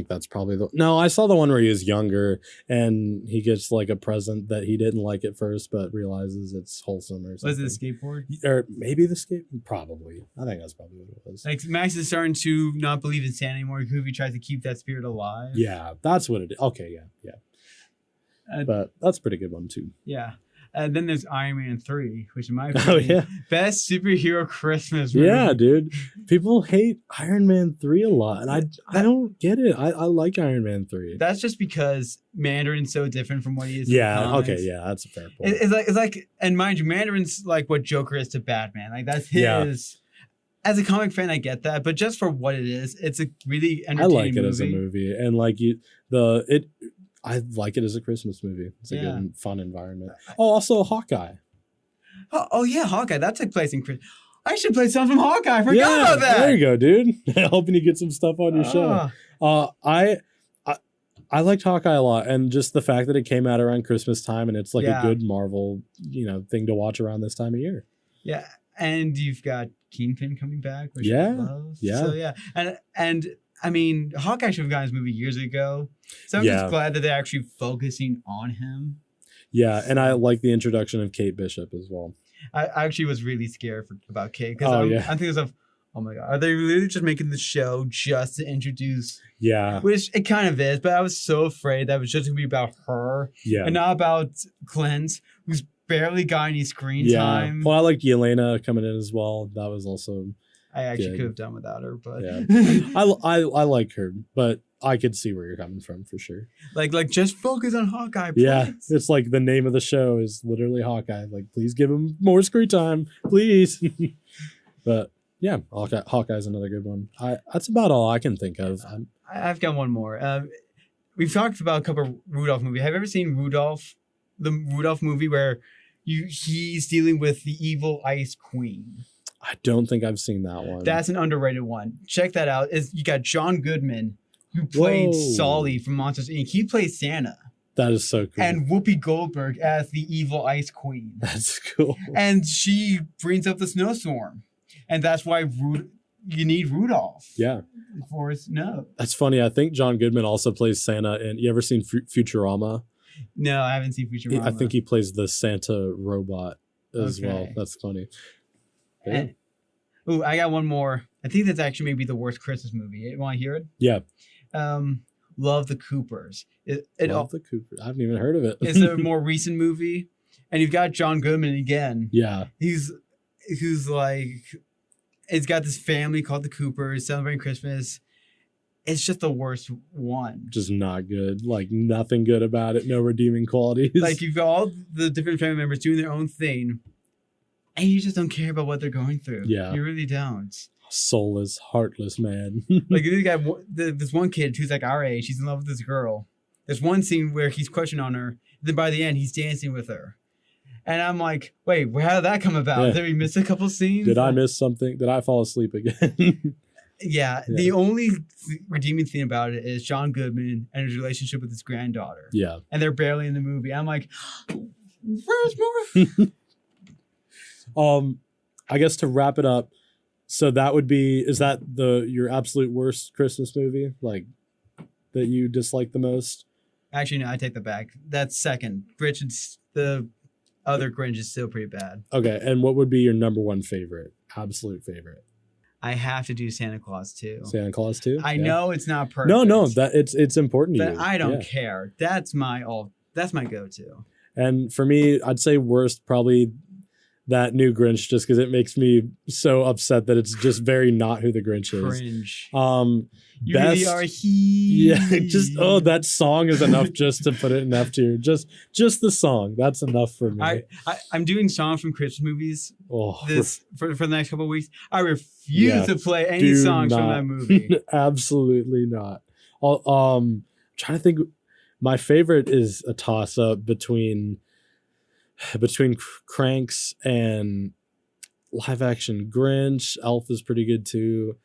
that's probably no, I saw the one where he was younger and he gets like a present that he didn't like at first, but realizes it's wholesome or something. Was it a skateboard? Or maybe the skateboard? Probably. I think that's probably what it was. Like, Max is starting to not believe in Santa anymore. Goofy tries to keep that spirit alive. Yeah, that's what it is. Okay, yeah. But that's a pretty good one too. Yeah. And then there's Iron Man 3, which in my opinion, best superhero Christmas movie. Yeah, dude. People hate Iron Man 3 a lot, and I don't get it. I like Iron Man 3. That's just because Mandarin's so different from what he is in the comics. Okay, yeah, that's a fair point. It's like, and mind you, Mandarin's like what Joker is to Batman. Like, that's his... Yeah. As a comic fan, I get that, but just for what it is, it's a really entertaining movie. I like it as a movie, and like I like it as a Christmas movie. It's a good, fun environment. Oh, also Hawkeye. Oh yeah, Hawkeye. That took place in Christmas. I should play something from Hawkeye. I forgot about that. There you go, dude. Hoping you get some stuff on your show. I liked Hawkeye a lot, and just the fact that it came out around Christmas time, and it's like a good Marvel, thing to watch around this time of year. Yeah, and you've got Kingpin coming back, which I love. Yeah. So yeah, and I mean, Hawkeye should have gotten his movie years ago. So I'm just glad that they're actually focusing on him. Yeah, and I like the introduction of Kate Bishop as well. I actually was really scared about Kate, because I'm thinking of, oh my God, are they really just making the show just to introduce? Yeah. Which it kind of is, but I was so afraid that it was just going to be about her and not about Clint, who's barely got any screen time. Well, I liked Yelena coming in as well. That was also... I actually could have done without her, but I like her, but I could see where you're coming from for sure. Like just focus on Hawkeye, please. Yeah, it's like the name of the show is literally Hawkeye. Like, please give him more screen time, please. But yeah, Hawkeye's another good one. That's about all I can think of. I've got one more. We've talked about a couple of Rudolph movies. Have you ever seen Rudolph? The Rudolph movie where he's dealing with the evil Ice Queen. I don't think I've seen that one. That's an underrated one. Check that out. You got John Goodman, who played Sully from Monsters, Inc. He plays Santa. That is so cool. And Whoopi Goldberg as the evil Ice Queen. That's cool. And she brings up the snowstorm. And that's why you need Rudolph. Yeah. For snow. That's funny. I think John Goodman also plays Santa. And you ever seen Futurama? No, I haven't seen Futurama. I think he plays the Santa robot as well. That's funny. Yeah. Oh, I got one more. I think that's actually maybe the worst Christmas movie. You want to hear it? Yeah. Love the Coopers. Love the Coopers. I haven't even heard of it. It's a more recent movie, and you've got John Goodman again. Yeah. He's like, it's got this family called the Coopers celebrating Christmas. It's just the worst one. Just not good. Like nothing good about it. No redeeming qualities. Like you've got all the different family members doing their own thing, and you just don't care about what they're going through. Yeah. You really don't. Soulless, heartless man. Like this one kid who's like our age, he's in love with this girl. There's one scene where he's crushing on her. Then by the end, he's dancing with her. And I'm like, wait, how did that come about? Yeah. Did we miss a couple scenes? Did I miss something? Did I fall asleep again? Yeah. The only redeeming thing about it is John Goodman and his relationship with his granddaughter. Yeah. And they're barely in the movie. I'm like, where's more? I guess to wrap it up, so that would be, is that your absolute worst Christmas movie? Like that you dislike the most? Actually, no, I take that back. That's second. The other Grinch is still pretty bad. Okay. And what would be your number one favorite? Absolute favorite? I have to do Santa Claus 2. Santa Claus 2? I know it's not perfect. No, that it's important to but you. I don't care. That's my go-to. And for me, I'd say worst probably that new Grinch, just because it makes me so upset that it's just very not who the Grinch is. Cringe. You really are he. Yeah, that song is enough just to put it in F tier. Just the song. That's enough for me. I'm doing songs from Christmas movies for the next couple of weeks. I refuse to play any songs from that movie. Absolutely not. I'm trying to think. My favorite is a toss-up between Cranks and live action Grinch. Elf is pretty good too.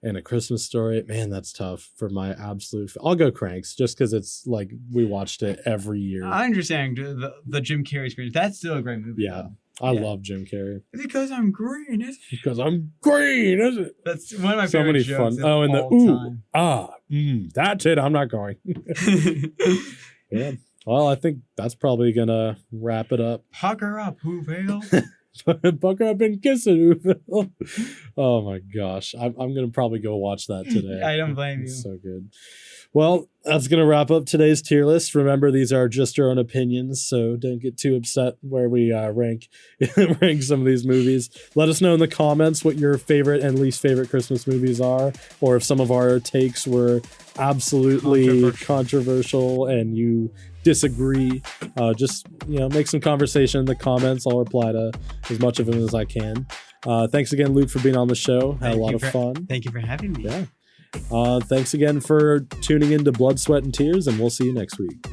And A Christmas Story. Man, that's tough for my absolute. I'll go Cranks just because it's like we watched it every year. I understand the Jim Carrey Grinch. That's still a great movie. Yeah. I love Jim Carrey. It's because I'm green, isn't it? Because I'm green, isn't it? That's one of my favorite jokes. Fun. Oh, and that's it. I'm not going. Yeah. Well, I think that's probably gonna wrap it up. Pucker up, Whoville. Pucker up and kiss it, Whoville. Oh my gosh. I'm gonna probably go watch that today. I don't blame you. It's so good. Well, that's going to wrap up today's tier list. Remember, these are just our own opinions, so don't get too upset where we rank some of these movies. Let us know in the comments what your favorite and least favorite Christmas movies are, or if some of our takes were absolutely controversial and you disagree. Just make some conversation in the comments. I'll reply to as much of them as I can. Thanks again, Luke, for being on the show. Had a lot of fun. Thank you for having me. Yeah. Thanks again for tuning in to Blood, Sweat, and Tears, and we'll see you next week.